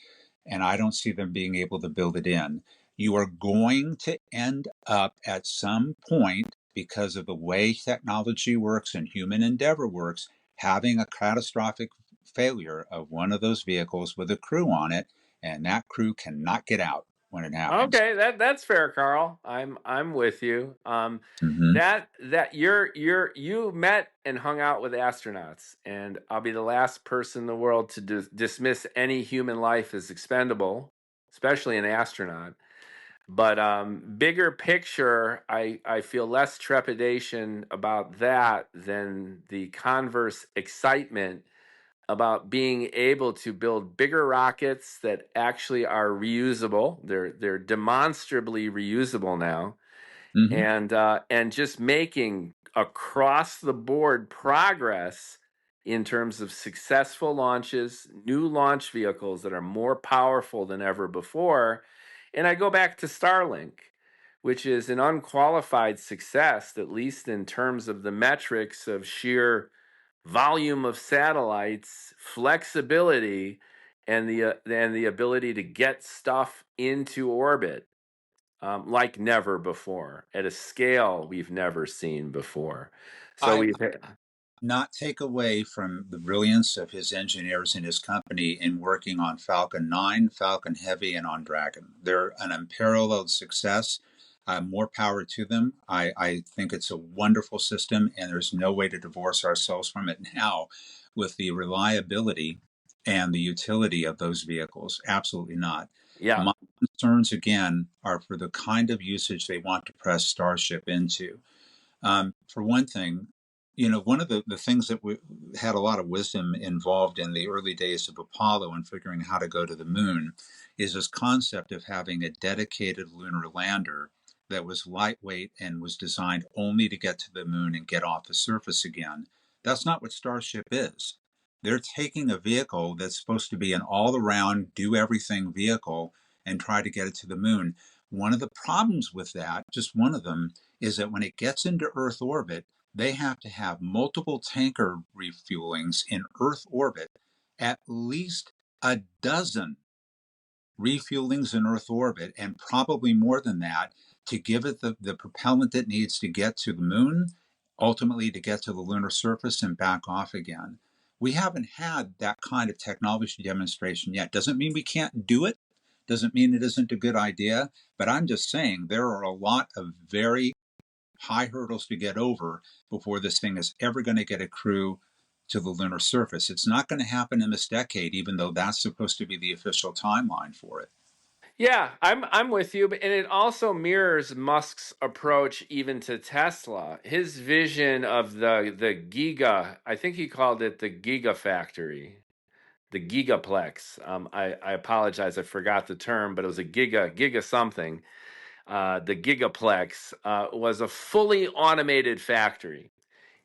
and I don't see them being able to build it in. You are going to end up at some point, because of the way technology works and human endeavor works, having a catastrophic failure of one of those vehicles with a crew on it, and that crew cannot get out when it happens. Okay, that's fair, Carl. I'm with you. Mm-hmm. That you met and hung out with astronauts, and I'll be the last person in the world to dismiss any human life as expendable, especially an astronaut. But bigger picture, I feel less trepidation about that than the converse excitement about being able to build bigger rockets that actually are reusable. They're demonstrably reusable now, Mm-hmm. and just making across the board progress in terms of successful launches, new launch vehicles that are more powerful than ever before. And I go back to Starlink, which is an unqualified success, at least in terms of the metrics of sheer volume of satellites, flexibility, and the ability to get stuff into orbit, like never before, at a scale we've never seen before. So I we've not take away from the brilliance of his engineers and his company in working on Falcon 9, Falcon Heavy, and on Dragon. They're an unparalleled success. More power to them. I think it's a wonderful system, and there's no way to divorce ourselves from it now with the reliability and the utility of those vehicles. Absolutely not. yeah. My concerns, again, are for the kind of usage they want to press Starship into. For one thing, one of the things that we had a lot of wisdom involved in the early days of Apollo and figuring how to go to the moon is this concept of having a dedicated lunar lander that was lightweight and was designed only to get to the moon and get off the surface again. That's not what Starship is. They're taking a vehicle that's supposed to be an all around, do everything vehicle and try to get it to the moon. One of the problems with that, just one of them, is that when it gets into Earth orbit, they have to have multiple tanker refuelings in Earth orbit, at least a dozen refuelings in Earth orbit, and probably more than that, to give it the propellant it needs to get to the moon, ultimately to get to the lunar surface and back off again. We haven't had that kind of technology demonstration yet. Doesn't mean we can't do it, doesn't mean it isn't a good idea, but I'm just saying there are a lot of very high hurdles to get over before this thing is ever going to get a crew to the lunar surface. It's not going to happen in this decade, even though that's supposed to be the official timeline for it. Yeah, I'm with you, and it also mirrors Musk's approach even to Tesla. His vision of the giga, I think he called it the gigafactory, the gigaplex. I apologize, I forgot the term, but it was a giga something. the Gigaplex, was a fully automated factory.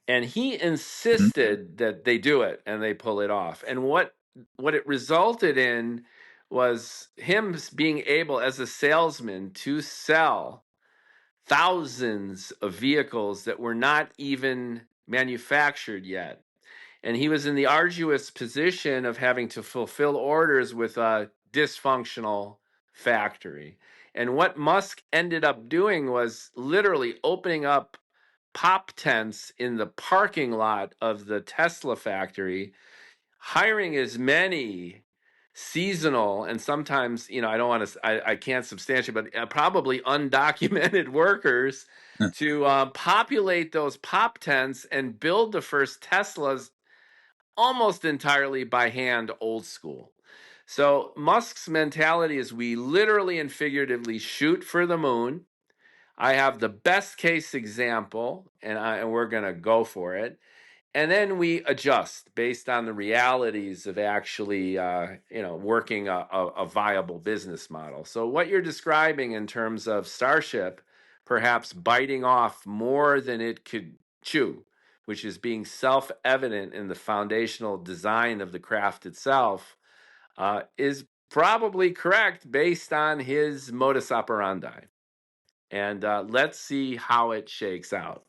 And he Mhm. insisted that they do it and they pull it off. And what it resulted in was him being able, as a salesman, to sell thousands of vehicles that were not even manufactured yet. And he was in the arduous position of having to fulfill orders with a dysfunctional factory. And what Musk ended up doing was literally opening up pop tents in the parking lot of the Tesla factory, hiring as many seasonal and sometimes, I don't want to, I can't substantiate, but probably undocumented workers to populate those pop tents and build the first Teslas almost entirely by hand, old school. So Musk's mentality is we literally and figuratively shoot for the moon. I have the best case example, and we're going to go for it. And then we adjust based on the realities of actually, working a viable business model. So what you're describing in terms of Starship, perhaps biting off more than it could chew, which is being self-evident in the foundational design of the craft itself, is probably correct based on his modus operandi. And let's see how it shakes out.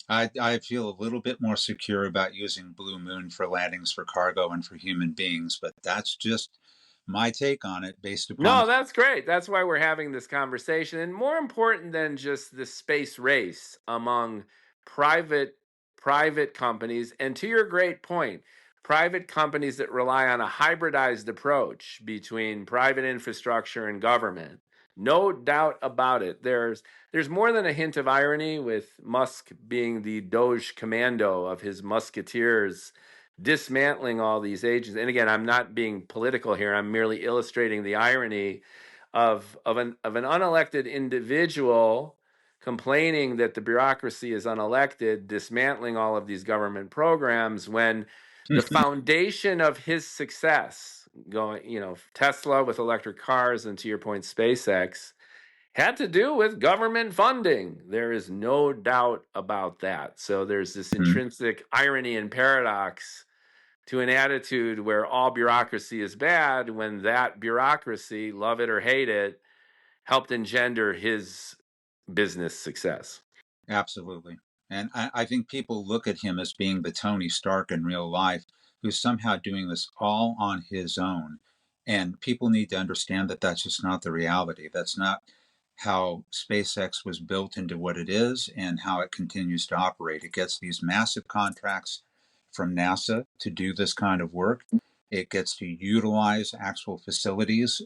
I feel a little bit more secure about using Blue Moon for landings for cargo and for human beings, but that's just my take on it based upon. No, that's great. That's why we're having this conversation. And more important than just the space race among private private companies, and to your great point, private companies that rely on a hybridized approach between private infrastructure and government. No doubt about it. There's more than a hint of irony with Musk being the Doge commando of his musketeers, dismantling all these agencies. And again, I'm not being political here. I'm merely illustrating the irony of an unelected individual complaining that the bureaucracy is unelected, dismantling all of these government programs when the foundation of his success, going, Tesla with electric cars, and to your point, SpaceX, had to do with government funding. There is no doubt about that. So there's this intrinsic irony and paradox to an attitude where all bureaucracy is bad when that bureaucracy, love it or hate it, helped engender his business success. Absolutely. And I think people look at him as being the Tony Stark in real life, who's somehow doing this all on his own. And people need to understand that that's just not the reality. That's not how SpaceX was built into what it is and how it continues to operate. It gets these massive contracts from NASA to do this kind of work. It gets to utilize actual facilities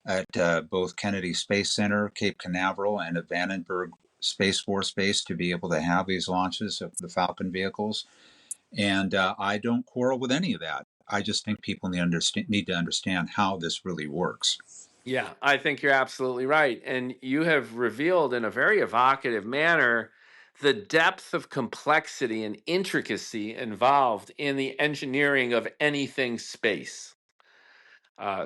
at both Kennedy Space Center, Cape Canaveral, and at Vandenberg Space Force Base to be able to have these launches of the Falcon vehicles. And I don't quarrel with any of that. I just think people need to understand how this really works. Yeah, I think you're absolutely right. And you have revealed in a very evocative manner the depth of complexity and intricacy involved in the engineering of anything space.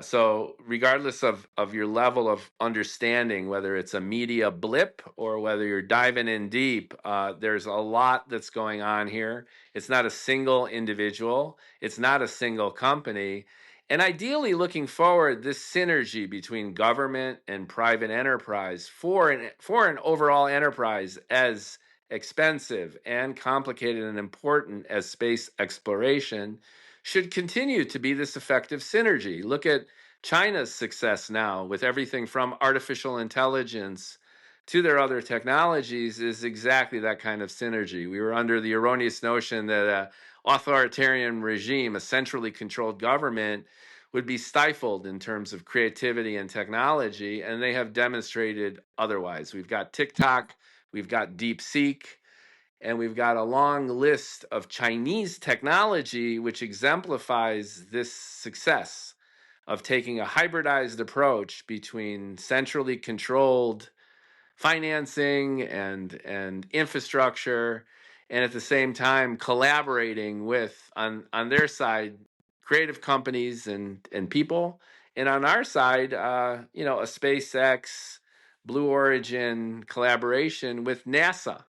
So regardless of your level of understanding, whether it's a media blip or whether you're diving in deep, there's a lot that's going on here. It's not a single individual. It's not a single company. And ideally, looking forward, this synergy between government and private enterprise for an overall enterprise as expensive and complicated and important as space exploration should continue to be this effective synergy. Look at China's success now with everything from artificial intelligence to their other technologies is exactly that kind of synergy. We were under the erroneous notion that an authoritarian regime, a centrally controlled government, would be stifled in terms of creativity and technology, and they have demonstrated otherwise. We've got TikTok, we've got DeepSeek, and we've got a long list of Chinese technology which exemplifies this success of taking a hybridized approach between centrally controlled financing and infrastructure, and at the same time collaborating with on their side creative companies and people And on our side, you know, a SpaceX, Blue Origin collaboration with NASA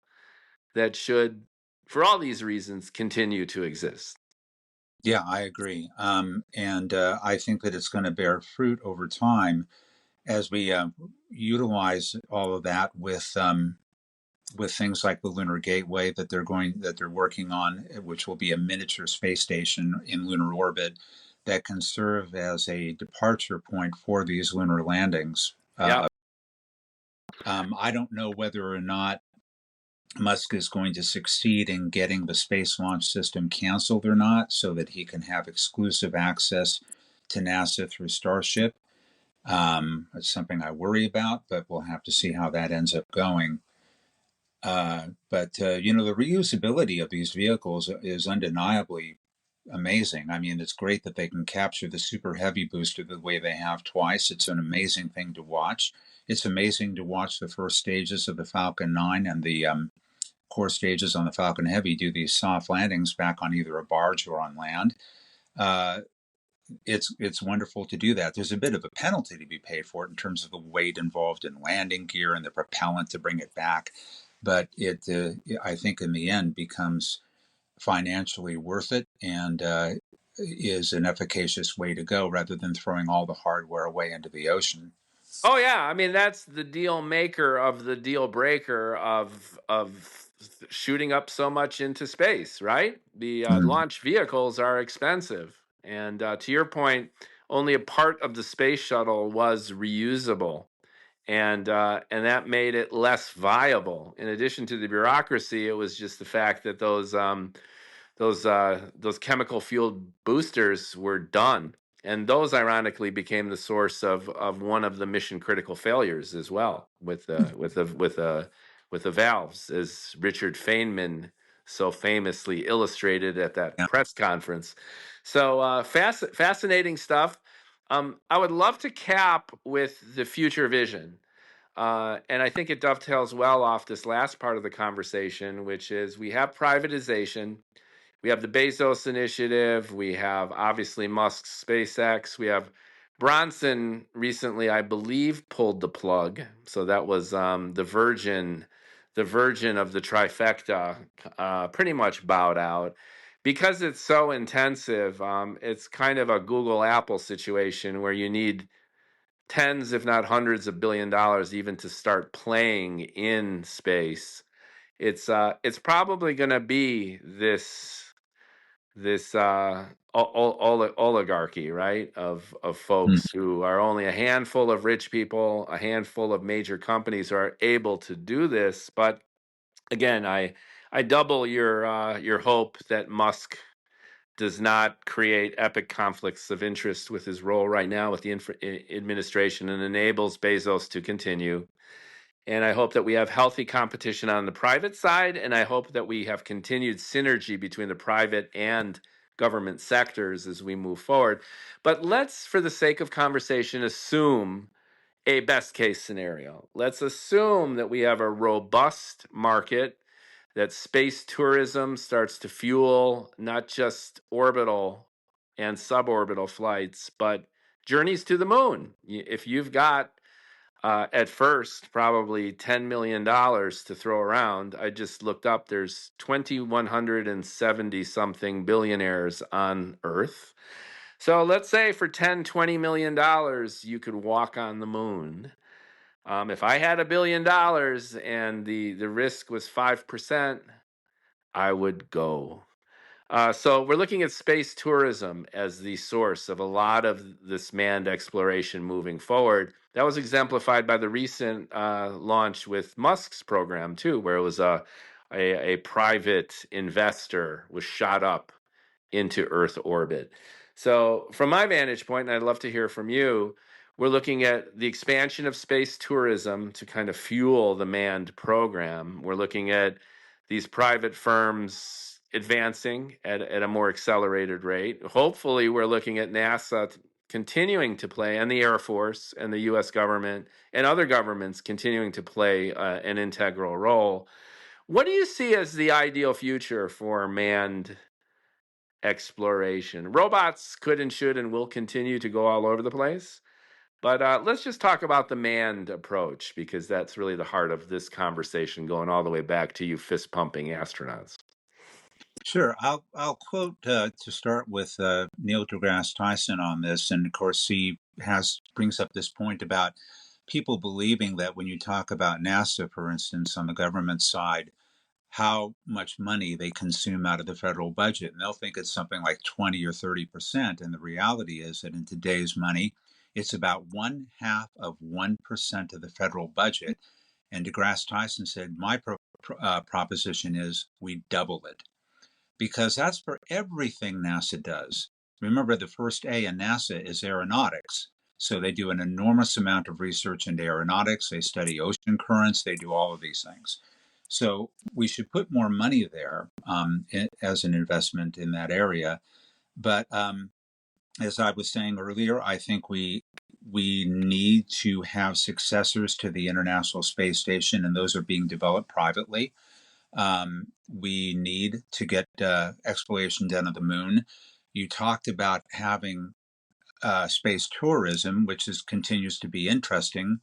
that should, for all these reasons, continue to exist. Yeah, I agree. And I think that it's going to bear fruit over time as we utilize all of that with things like the Lunar Gateway that they're working on, which will be a miniature space station in lunar orbit that can serve as a departure point for these lunar landings. Yeah. I don't know whether or not Musk is going to succeed in getting the Space Launch System canceled or not, so that he can have exclusive access to NASA through Starship. It's something I worry about, but we'll have to see how that ends up going. But you know, the reusability of these vehicles is undeniably amazing. I mean, it's great that they can capture the super heavy booster the way they have twice. It's an amazing thing to watch. It's amazing to watch the first stages of the Falcon 9 and the core stages on the Falcon Heavy do these soft landings back on either a barge or on land. Uh, it's wonderful to do that. There's a bit of a penalty to be paid for it in terms of the weight involved in landing gear and the propellant to bring it back, but it I think in the end becomes financially worth it and is an efficacious way to go rather than throwing all the hardware away into the ocean. Oh yeah, I mean that's the deal maker of the deal breaker of shooting up so much into space, right? The Mm. launch vehicles are expensive, and to your point, only a part of the space shuttle was reusable, and that made it less viable. In addition to the bureaucracy, it was just the fact that those chemical fueled boosters were done, and those ironically became the source of one of the mission critical failures as well with the valves, as Richard Feynman so famously illustrated at that Yeah. press conference. So fascinating stuff. I would love to cap with the future vision. And I think it dovetails well off this last part of the conversation, which is we have privatization, we have the Bezos initiative. We have obviously Musk's SpaceX. We have Bronson recently, I believe, pulled the plug. So that was the Virgin of the trifecta, pretty much bowed out because it's so intensive. It's kind of a Google Apple situation where you need tens, if not hundreds of $1 billion even to start playing in space. It's probably going to be this oligarchy, right? Of Mm. folks who are only a handful of rich people, a handful of major companies who are able to do this. But again, I double your hope that Musk does not create epic conflicts of interest with his role right now with the administration and enables Bezos to continue. And I hope that we have healthy competition on the private side. And I hope that we have continued synergy between the private and government sectors as we move forward. But let's, for the sake of conversation, assume a best case scenario. Let's assume that we have a robust market, that space tourism starts to fuel not just orbital and suborbital flights, but journeys to the moon. If you've got at first probably $10 million to throw around. I just looked up, there's 2,170 something billionaires on Earth. So let's say for 10, $20 million you could walk on the moon. If I had $1 billion and the risk was 5%, I would go. So we're looking at space tourism as the source of a lot of this manned exploration moving forward. That was exemplified by the recent launch with Musk's program too, where it was a private investor was shot up into Earth orbit. So from my vantage point, and I'd love to hear from you, we're looking at the expansion of space tourism to kind of fuel the manned program. We're looking at these private firms advancing at a more accelerated rate. Hopefully, we're looking at NASA continuing to play, and the Air Force and the US government and other governments continuing to play an integral role. What do you see as the ideal future for manned exploration. Robots could and should and will continue to go all over the place. But let's just talk about the manned approach, because that's really the heart of this conversation, going all the way back to you fist pumping astronauts. Sure. I'll quote to start with Neil deGrasse Tyson on this, and of course he brings up this point about people believing that when you talk about NASA, for instance, on the government side, how much money they consume out of the federal budget, and they'll think it's something like 20 or 30%, and the reality is that in today's money, it's about 1/2 of 1% of the federal budget. And deGrasse Tyson said, my proposition is we double it, because that's for everything NASA does. Remember, the first A in NASA is aeronautics. So they do an enormous amount of research into aeronautics. They study ocean currents. They do all of these things. So we should put more money there as an investment in that area. But as I was saying earlier, I think we need to have successors to the International Space Station, and those are being developed privately. We need to get exploration done of the moon. You talked about having space tourism, which continues to be interesting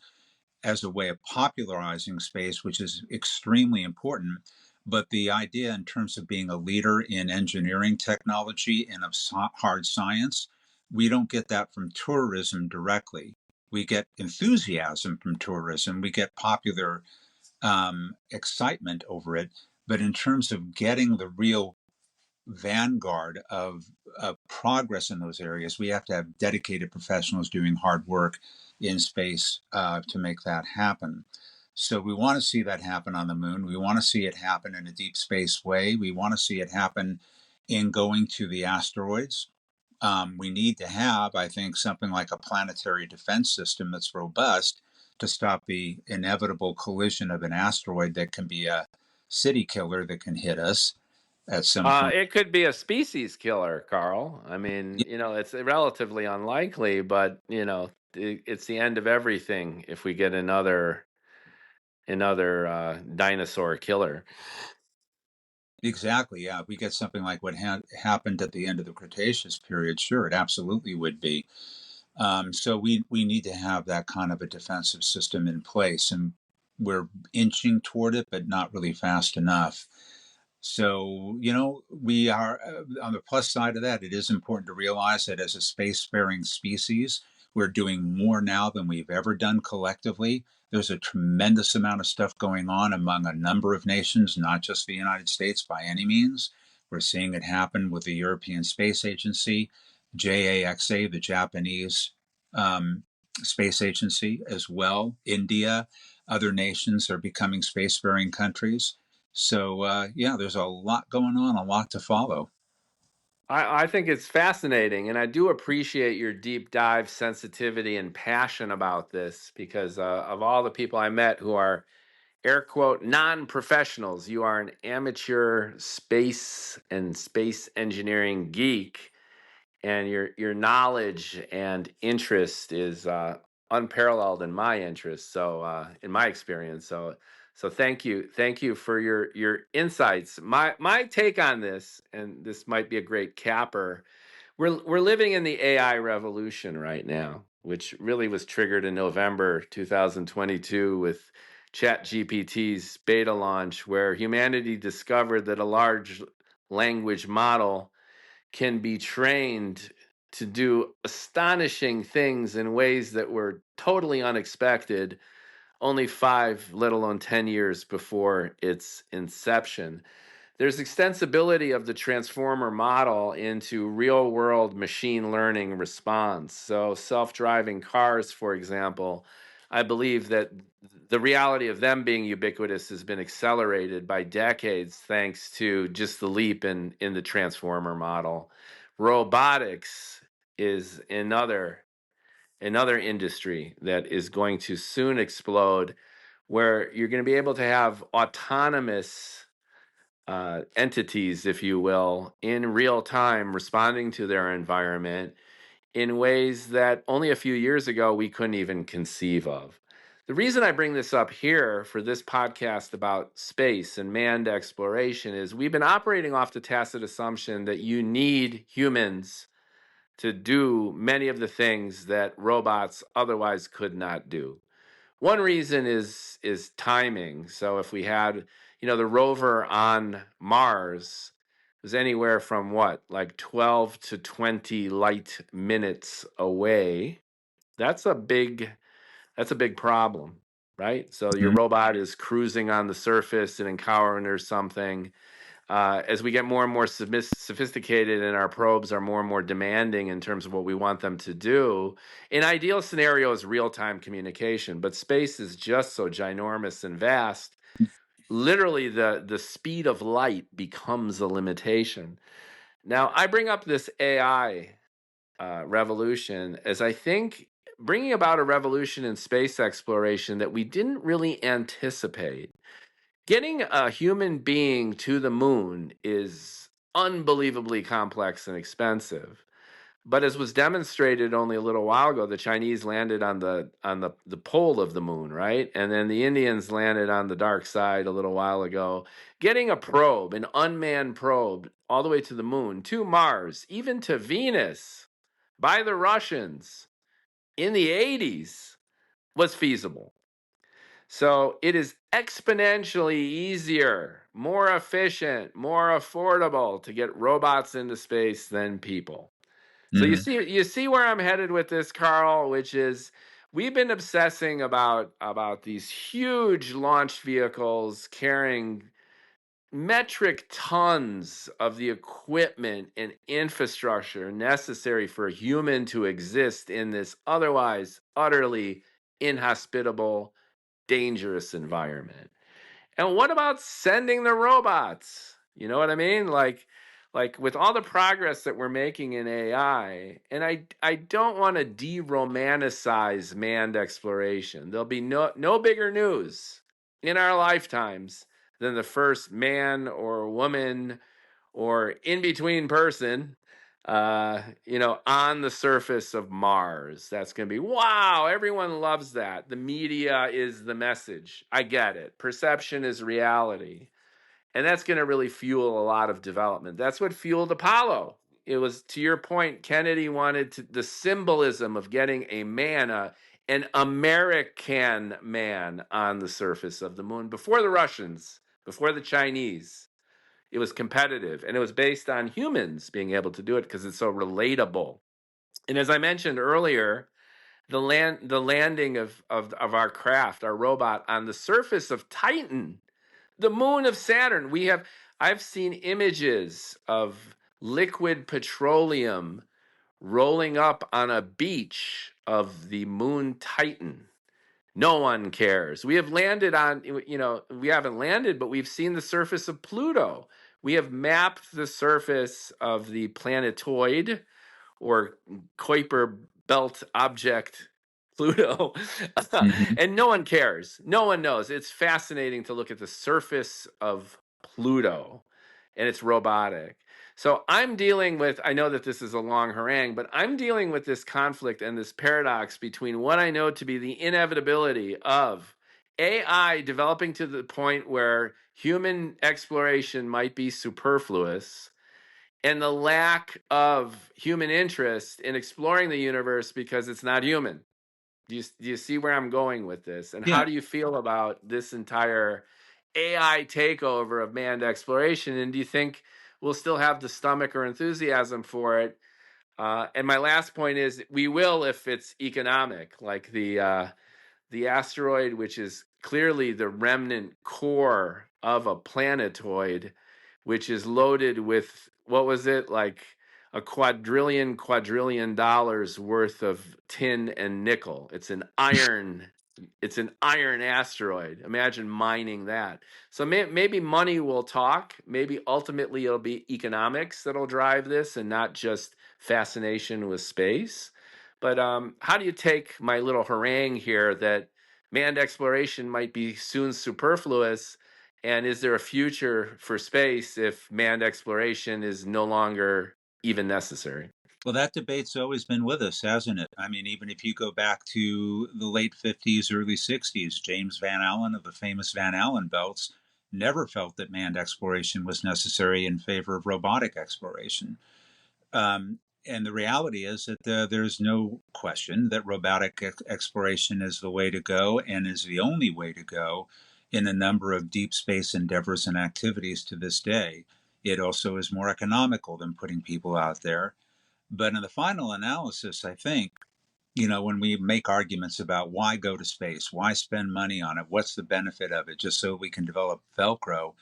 as a way of popularizing space, which is extremely important. But the idea in terms of being a leader in engineering technology and of hard science, we don't get that from tourism directly. We get enthusiasm from tourism. We get popular excitement over it. But in terms of getting the real vanguard of progress in those areas, we have to have dedicated professionals doing hard work in space to make that happen. So we want to see that happen on the moon. We want to see it happen in a deep space way. We want to see it happen in going to the asteroids. We need to have, I think, something like a planetary defense system that's robust to stop the inevitable collision of an asteroid that can be a city killer that can hit us at some point. It could be a species killer, Carl. I mean, it's relatively unlikely, but it's the end of everything if we get another dinosaur killer. Exactly. Yeah. If we get something like what happened at the end of the Cretaceous period, sure, it absolutely would be. So we need to have that kind of a defensive system in place, and we're inching toward it, but not really fast enough. So, we are on the plus side of that. It is important to realize that as a spacefaring species, we're doing more now than we've ever done collectively. There's a tremendous amount of stuff going on among a number of nations, not just the United States by any means. We're seeing it happen with the European Space Agency, JAXA, the Japanese space agency as well. India, other nations are becoming spacefaring countries. So, yeah, there's a lot going on, a lot to follow. I think it's fascinating, and I do appreciate your deep dive sensitivity and passion about this, because of all the people I met who are air quote non-professionals, you are an amateur space and space engineering geek, and your knowledge and interest is unparalleled in my interest. So in my experience, so thank you for your insights. My take on this, and this might be a great capper. We're living in the AI revolution right now, which really was triggered in November 2022 with ChatGPT's beta launch, where humanity discovered that a large language model can be trained to do astonishing things in ways that were totally unexpected only 5, let alone 10 years before its inception. There's extensibility of the transformer model into real world machine learning response. So, self driving cars, for example, I believe that the reality of them being ubiquitous has been accelerated by decades thanks to just the leap in the transformer model. Robotics is another industry that is going to soon explode, where you're going to be able to have autonomous entities, if you will, in real time responding to their environment in ways that only a few years ago we couldn't even conceive of. The reason I bring this up here for this podcast about space and manned exploration is we've been operating off the tacit assumption that you need humans to do many of the things that robots otherwise could not do. One reason is timing. So if we had, the rover on Mars was anywhere from what, like 12 to 20 light minutes away. That's a big problem, right? So your Mhm. robot is cruising on the surface and encounters something. As we get more and more sophisticated and our probes are more and more demanding in terms of what we want them to do, an ideal scenario is real-time communication, but space is just so ginormous and vast. Literally, the speed of light becomes a limitation. Now, I bring up this AI revolution as I think bringing about a revolution in space exploration that we didn't really anticipate. Getting a human being to the moon is unbelievably complex and expensive. But as was demonstrated only a little while ago, the Chinese landed on the pole of the moon, right? And then the Indians landed on the dark side a little while ago. Getting a probe, an unmanned probe, all the way to the moon, to Mars, even to Venus by the Russians in the 80s was feasible. So it is exponentially easier, more efficient, more affordable to get robots into space than people. So you Mhm. see where I'm headed with this, Carl, which is we've been obsessing about these huge launch vehicles carrying metric tons of the equipment and infrastructure necessary for a human to exist in this otherwise utterly inhospitable, dangerous environment. And what about sending the robots? You know what I mean? Like with all the progress that we're making in AI, and I don't want to de-romanticize manned exploration. There'll be no bigger news in our lifetimes than the first man or woman or in between person on the surface of Mars. That's going to be wow. Everyone loves that. The media is the message. I get it. Perception is reality. And that's going to really fuel a lot of development. That's what fueled Apollo. It was, to your point, Kennedy wanted the symbolism of getting a man, an American man on the surface of the moon before the Russians, before the Chinese. It was competitive and it was based on humans being able to do it because it's so relatable. And as I mentioned earlier, the landing of our craft, our robot on the surface of Titan, the moon of Saturn. I've seen images of liquid petroleum rolling up on a beach of the moon Titan. No one cares. We have landed on, we haven't landed, but we've seen the surface of Pluto. We have mapped the surface of the planetoid or Kuiper belt object Pluto. Mhm. And no one cares. No one knows. It's fascinating to look at the surface of Pluto and it's robotic. So I'm dealing with, I know that this is a long harangue, but I'm dealing with this conflict and this paradox between what I know to be the inevitability of AI developing to the point where human exploration might be superfluous and the lack of human interest in exploring the universe because it's not human. Do you see where I'm going with this? And how Yeah. do you feel about this entire AI takeover of manned exploration? And do you think we'll still have the stomach or enthusiasm for it? And my last point is we will if it's economic, like the asteroid, which is clearly the remnant core of a planetoid, which is loaded with what was it like a quadrillion dollars worth of tin and nickel. It's an iron asteroid. Imagine mining that. So maybe money will talk. Maybe ultimately it'll be economics that'll drive this and not just fascination with space. But how do you take my little harangue here that manned exploration might be soon superfluous? And is there a future for space if manned exploration is no longer even necessary? Well, that debate's always been with us, hasn't it? I mean, even if you go back to the late 50s, early 60s, James Van Allen of the famous Van Allen belts never felt that manned exploration was necessary in favor of robotic exploration. And the reality is that there's no question that robotic exploration is the way to go and is the only way to go in a number of deep space endeavors and activities to this day. It also is more economical than putting people out there. But in the final analysis, I think, when we make arguments about why go to space, why spend money on it, what's the benefit of it, just so we can develop Velcro,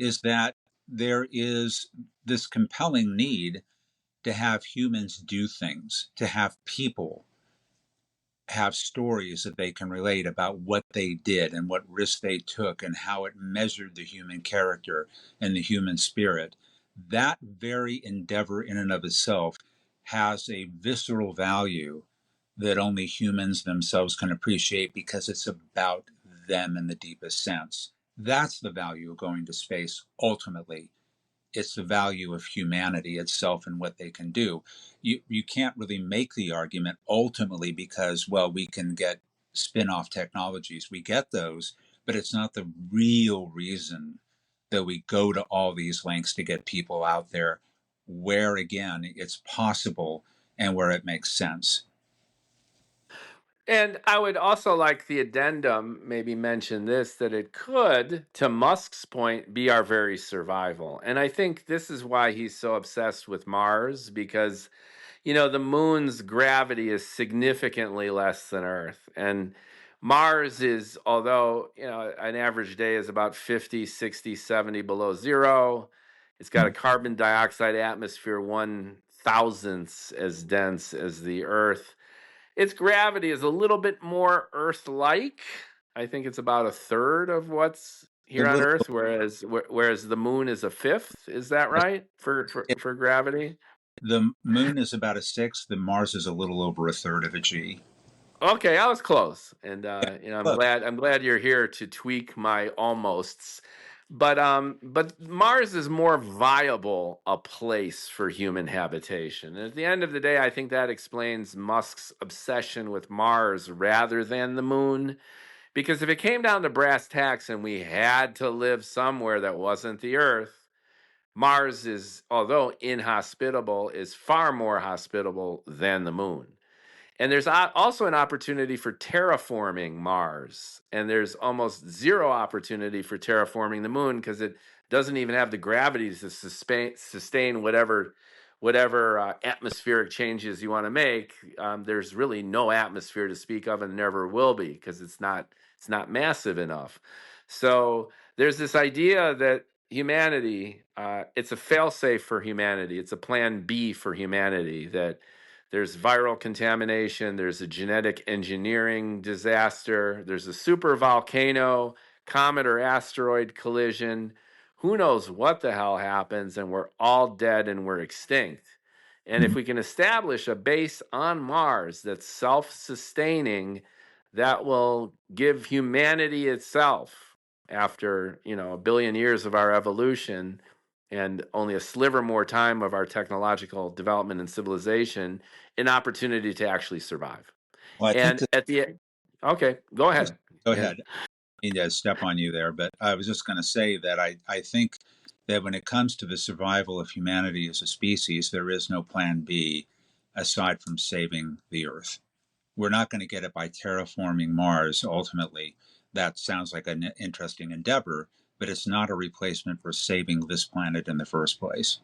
is that there is this compelling need to have humans do things, to have people have stories that they can relate about what they did and what risks they took and how it measured the human character and the human spirit. That very endeavor in and of itself has a visceral value that only humans themselves can appreciate because it's about them in the deepest sense. That's the value of going to space ultimately. It's the value of humanity itself and what they can do. You can't really make the argument ultimately because, well, we can get spin-off technologies. We get those, but it's not the real reason that we go to all these lengths to get people out there where, again, it's possible and where it makes sense. And I would also like the addendum, maybe mention this, that it could, to Musk's point, be our very survival. And I think this is why he's so obsessed with Mars, because, the moon's gravity is significantly less than Earth. And Mars is, although, an average day is about 50, 60, 70 below zero, it's got a carbon dioxide atmosphere 1,000th as dense as the Earth. Its gravity is a little bit more Earth-like. I think it's about a third of what's A here on little, Earth, whereas the moon is a fifth. Is that right for gravity? the moon is about a sixth, and Mars is a little over a third of a G. Okay, I was close, and Yeah, I'm look, glad you're here to tweak my almosts. But Mars is more viable a place for human habitation. And at the end of the day, I think that explains Musk's obsession with Mars rather than the moon. Because if it came down to brass tacks and we had to live somewhere that wasn't the Earth, Mars is, although inhospitable, is far more hospitable than the moon. And there's also an opportunity for terraforming Mars. And there's almost zero opportunity for terraforming the moon because it doesn't even have the gravity to sustain whatever atmospheric changes you want to make. There's really no atmosphere to speak of, and never will be because it's not massive enough. So there's this idea that humanity, it's a failsafe for humanity. It's a plan B for humanity, that there's viral contamination, there's a genetic engineering disaster, there's a super volcano, comet or asteroid collision. Who knows what the hell happens, and we're all dead and we're extinct. And if we can establish a base on Mars that's self sustaining, that will give humanity itself, after, a billion years of our evolution and only a sliver more time of our technological development and civilization, an opportunity to actually survive. well, I think And that, at the okay, go just ahead. go Yeah. ahead. Mean to step on you there, but I was just going to say that I think that when it comes to the survival of humanity as a species, there is no plan B aside from saving the Earth. We're not going to get it by terraforming Mars ultimately. That sounds like an interesting endeavor, but it's not a replacement for saving this planet in the first place.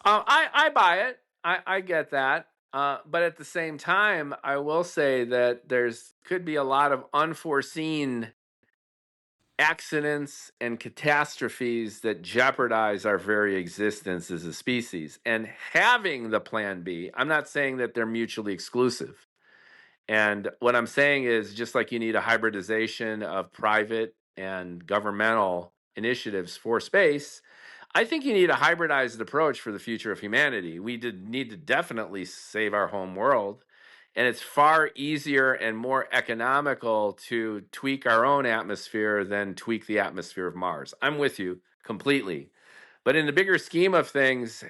I buy it. I get that. But at the same time, I will say that there's could be a lot of unforeseen accidents and catastrophes that jeopardize our very existence as a species. And having the plan B, I'm not saying that they're mutually exclusive. And what I'm saying is, just like you need a hybridization of private and governmental initiatives for space, I think you need a hybridized approach for the future of humanity. We need to definitely save our home world. And it's far easier and more economical to tweak our own atmosphere than tweak the atmosphere of Mars. I'm with you completely. But in the bigger scheme of things,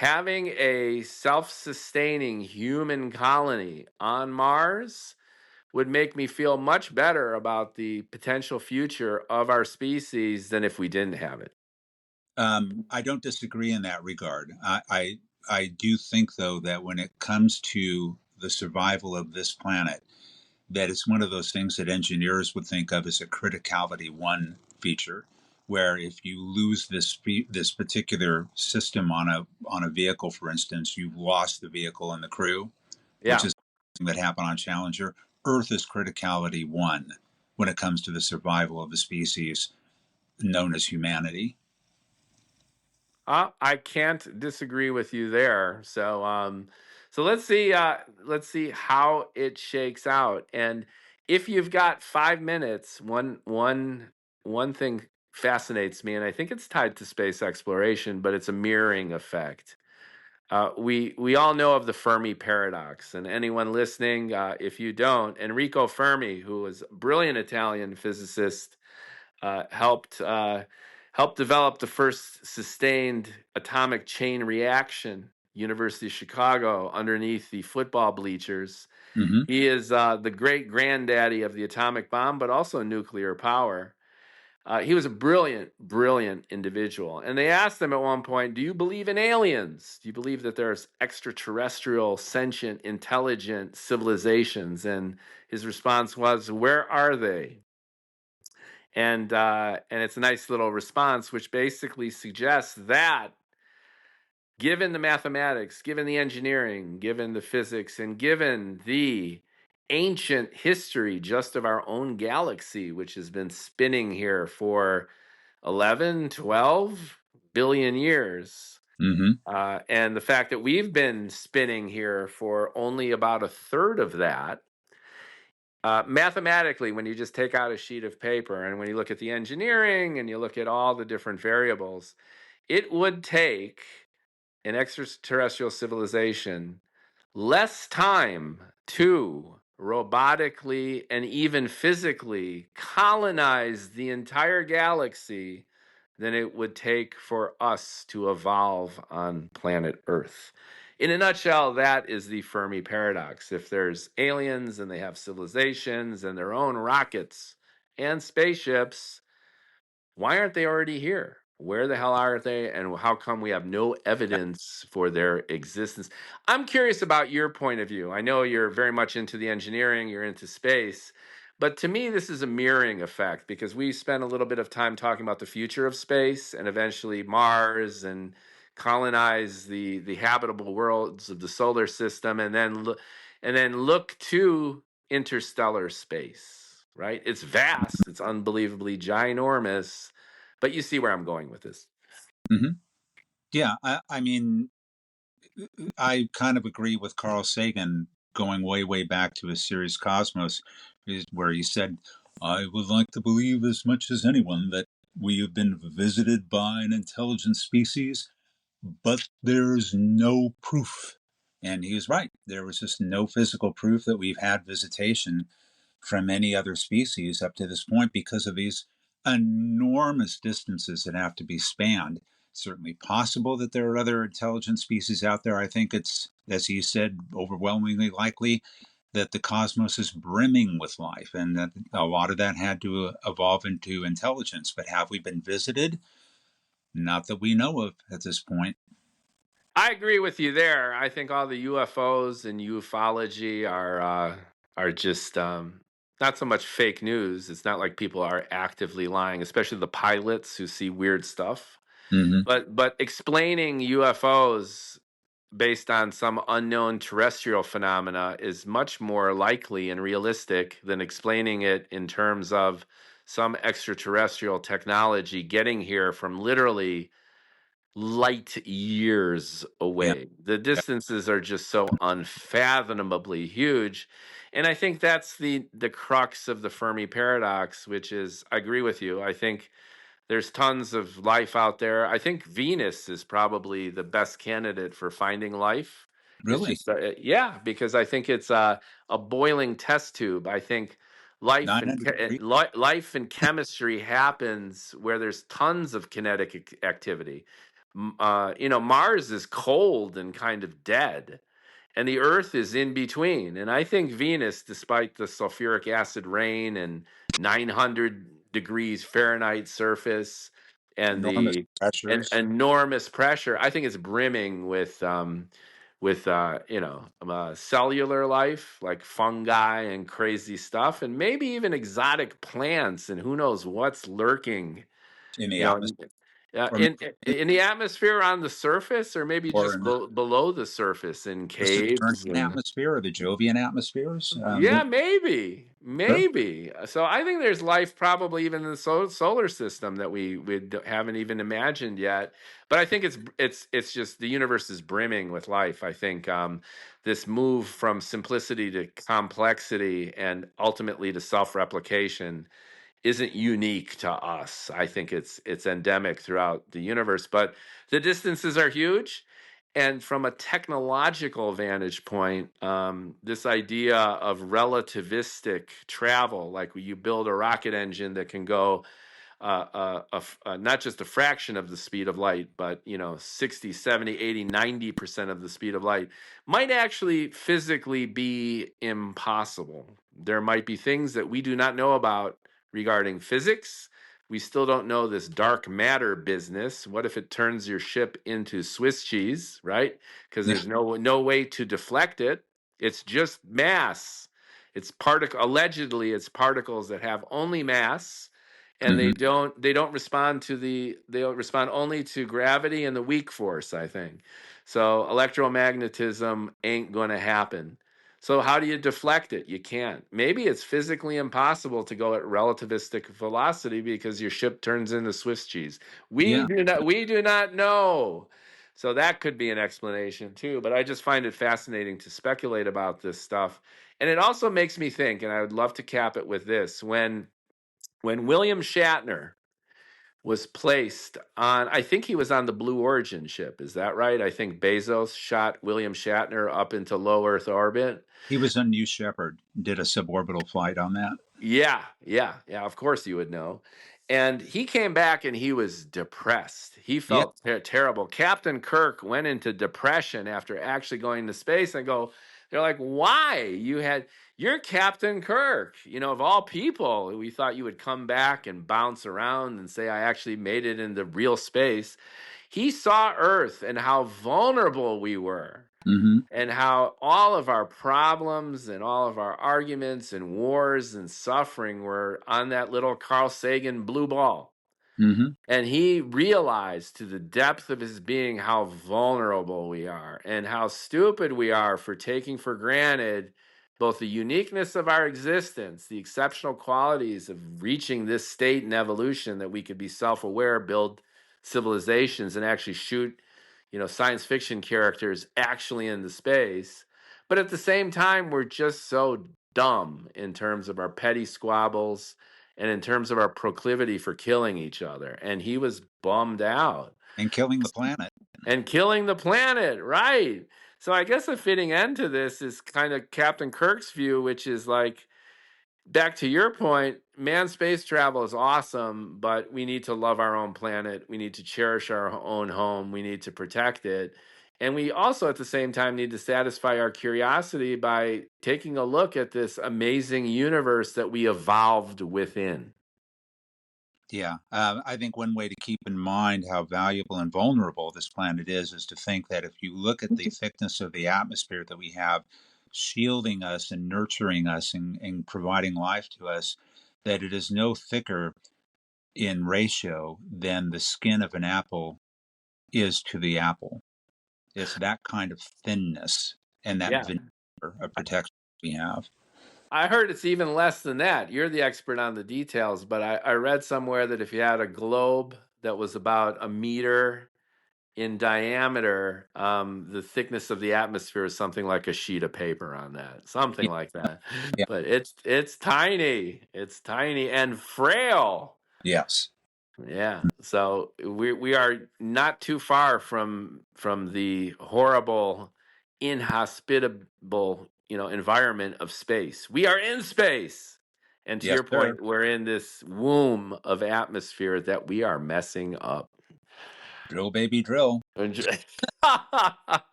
having a self-sustaining human colony on Mars would make me feel much better about the potential future of our species than if we didn't have it. I don't disagree in that regard. I do think, though, that when it comes to the survival of this planet, that it's one of those things that engineers would think of as a criticality one feature, where if you lose this particular system on a vehicle, for instance, you've lost the vehicle and the crew, which Yeah. is something that happened on Challenger. Earth is criticality one when it comes to the survival of a species known as humanity. I can't disagree with you there. So let's see how it shakes out. And if you've got 5 minutes, one thing fascinates me, and I think it's tied to space exploration, but it's a mirroring effect. We all know of the Fermi paradox, and anyone listening, if you don't, Enrico Fermi, who was a brilliant Italian physicist, uh, helped uh, helped develop the first sustained atomic chain reaction. University of Chicago, underneath the football bleachers. Mm-hmm. He is the great granddaddy of the atomic bomb, but also nuclear power. He was a brilliant, brilliant individual. And they asked him at one point, "Do you believe in aliens? Do you believe that there's extraterrestrial, sentient, intelligent civilizations?" And his response was, "Where are they?" And it's a nice little response, which basically suggests that given the mathematics, given the engineering, given the physics, and given the ancient history just of our own galaxy, which has been spinning here for 11, 12 billion years. Mm-hmm. And the fact that we've been spinning here for only about a third of that, mathematically, when you just take out a sheet of paper and when you look at the engineering and you look at all the different variables, it would take an extraterrestrial civilization less time to robotically and even physically colonize the entire galaxy than it would take for us to evolve on planet Earth. In a nutshell, that is the Fermi paradox. If there's aliens and they have civilizations and their own rockets and spaceships, why aren't they already here? Where the hell are they? And how come we have no evidence for their existence? I'm curious about your point of view. I know you're very much into the engineering, you're into space, but to me, this is a mirroring effect because we spent a little bit of time talking about the future of space and eventually Mars and colonize the habitable worlds of the solar system, and then look to interstellar space, right? It's vast, it's unbelievably ginormous, but you see where I'm going with this. Mm-hmm. Yeah, I mean, I kind of agree with Carl Sagan going way, way back to his series Cosmos, where he said, I would like to believe as much as anyone that we have been visited by an intelligent species, but there's no proof. And he was right. There was just no physical proof that we've had visitation from any other species up to this point because of these enormous distances that have to be spanned. Certainly possible that there are other intelligent species out there. I think it's, as he said, overwhelmingly likely that the cosmos is brimming with life and that a lot of that had to evolve into intelligence. But have we been visited? Not that we know of at this point. I agree with you there. I think all the UFOs and ufology are just not so much fake news. It's not like people are actively lying, especially the pilots who see weird stuff. Mm-hmm. But explaining UFOs based on some unknown terrestrial phenomena is much more likely and realistic than explaining it in terms of some extraterrestrial technology getting here from literally light years Yeah. away. The distances are just so unfathomably huge. And I think that's the crux of the Fermi paradox, which is I agree with you. I think there's tons of life out there. I think Venus is probably the best candidate for finding life. It's Really? just, yeah, because I think it's a boiling test tube. I think 900 degrees? life and chemistry happens where there's tons of kinetic activity. Mars is cold and kind of dead, and the Earth is in between. And I think Venus, despite the sulfuric acid rain and 900 degrees Fahrenheit surface and Enormous the pressures enormous pressure, I think it's brimming with cellular life like fungi and crazy stuff, and maybe even exotic plants, and who knows what's lurking, in the you know, atmosphere, or in the atmosphere on the surface, or maybe or just in the below the surface in the caves. Saturnian And atmosphere or the Jovian atmospheres. yeah, maybe, Sure. maybe. So I think there's life probably even in the solar system that we haven't even imagined yet. But I think it's just the universe is brimming with life. I think this move from simplicity to complexity and ultimately to self-replication isn't unique to us. I think it's endemic throughout the universe, but the distances are huge. And from a technological vantage point, this idea of relativistic travel, like you build a rocket engine that can go not just a fraction of the speed of light, but 60, 70, 80, 90% of the speed of light, might actually physically be impossible. There might be things that we do not know about regarding physics. We still don't know this dark matter business. What if it turns your ship into Swiss cheese, right? Because Yeah. there's no way to deflect it. It's just mass. It's allegedly it's particles that have only mass, and Hmm. they don't respond they'll respond only to gravity and the weak force, I think. So electromagnetism ain't going to happen. So how do you deflect it? You can't. Maybe it's physically impossible to go at relativistic velocity because your ship turns into Swiss cheese. We Yeah. do not know. So that could be an explanation too, but I just find it fascinating to speculate about this stuff. And it also makes me think, and I would love to cap it with this, when William Shatner was placed on, I think he was on the Blue Origin ship. Is that right? I think Bezos shot William Shatner up into low Earth orbit. He was on New Shepard, did a suborbital flight on that. Yeah, yeah, yeah. Of course you would know. And he came back and he was depressed. He Yeah. felt terrible. Captain Kirk went into depression after actually going to space and they're like, why? You're Captain Kirk. Of all people, we thought you would come back and bounce around and say, I actually made it into real space. He saw Earth and how vulnerable we were, Hmm. and how all of our problems and all of our arguments and wars and suffering were on that little Carl Sagan blue ball. Hmm. And he realized to the depth of his being how vulnerable we are and how stupid we are for taking for granted both the uniqueness of our existence, the exceptional qualities of reaching this state in evolution that we could be self-aware, build civilizations, and actually shoot, science fiction characters actually into space. But at the same time, we're just so dumb in terms of our petty squabbles and in terms of our proclivity for killing each other. And he was bummed out. And killing the planet. And killing the planet, right? So I guess a fitting end to this is kind of Captain Kirk's view, which is like, back to your point, manned space travel is awesome, but we need to love our own planet. We need to cherish our own home. We need to protect it. And we also, at the same time, need to satisfy our curiosity by taking a look at this amazing universe that we evolved within. Yeah. I think one way to keep in mind how valuable and vulnerable this planet is to think that if you look at the thickness of the atmosphere that we have, shielding us and nurturing us and providing life to us, that it is no thicker in ratio than the skin of an apple is to the apple. It's that kind of thinness and that Yeah. veneer of protection we have. I heard it's even less than that. You're the expert on the details, but I read somewhere that if you had a globe that was about a meter in diameter, the thickness of the atmosphere is something like a sheet of paper on that, something Yeah. like that. Yeah. But it's tiny. It's tiny and frail. Yes. Yeah. So we are not too far from the horrible, inhospitable, environment of space. We are in space. And to Yes, your sir. point, we're in this womb of atmosphere that we are messing up. Drill, baby, drill.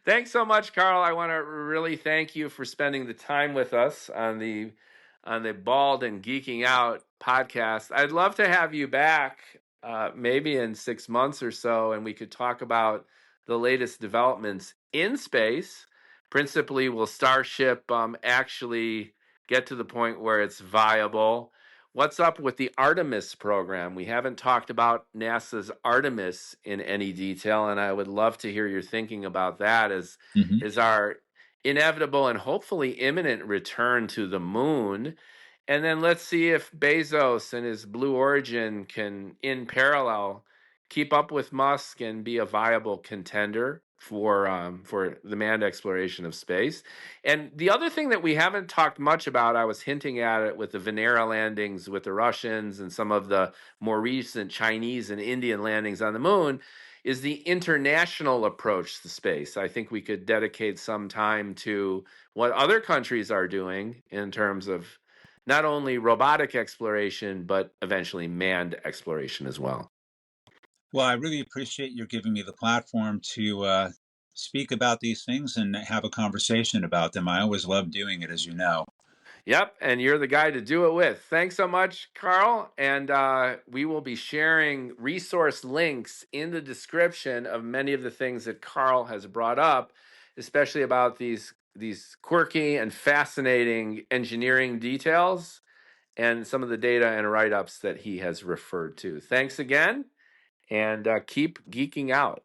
Thanks so much, Carl. I want to really thank you for spending the time with us on the Bald and Geeking Out podcast. I'd love to have you back, maybe in 6 months or so, and we could talk about the latest developments in space. Principally, will Starship actually get to the point where it's viable? What's up with the Artemis program? We haven't talked about NASA's Artemis in any detail, and I would love to hear your thinking about that as Hmm. is our inevitable and hopefully imminent return to the moon. And then let's see if Bezos and his Blue Origin can, in parallel, keep up with Musk and be a viable contender for the manned exploration of space. And the other thing that we haven't talked much about, I was hinting at it with the Venera landings with the Russians and some of the more recent Chinese and Indian landings on the moon, is the international approach to space. I think we could dedicate some time to what other countries are doing in terms of not only robotic exploration, but eventually manned exploration as well. Well, I really appreciate your giving me the platform to speak about these things and have a conversation about them. I always love doing it, as you know. Yep, and you're the guy to do it with. Thanks so much, Carl. And we will be sharing resource links in the description of many of the things that Carl has brought up, especially about these quirky and fascinating engineering details and some of the data and write-ups that he has referred to. Thanks again, and keep geeking out.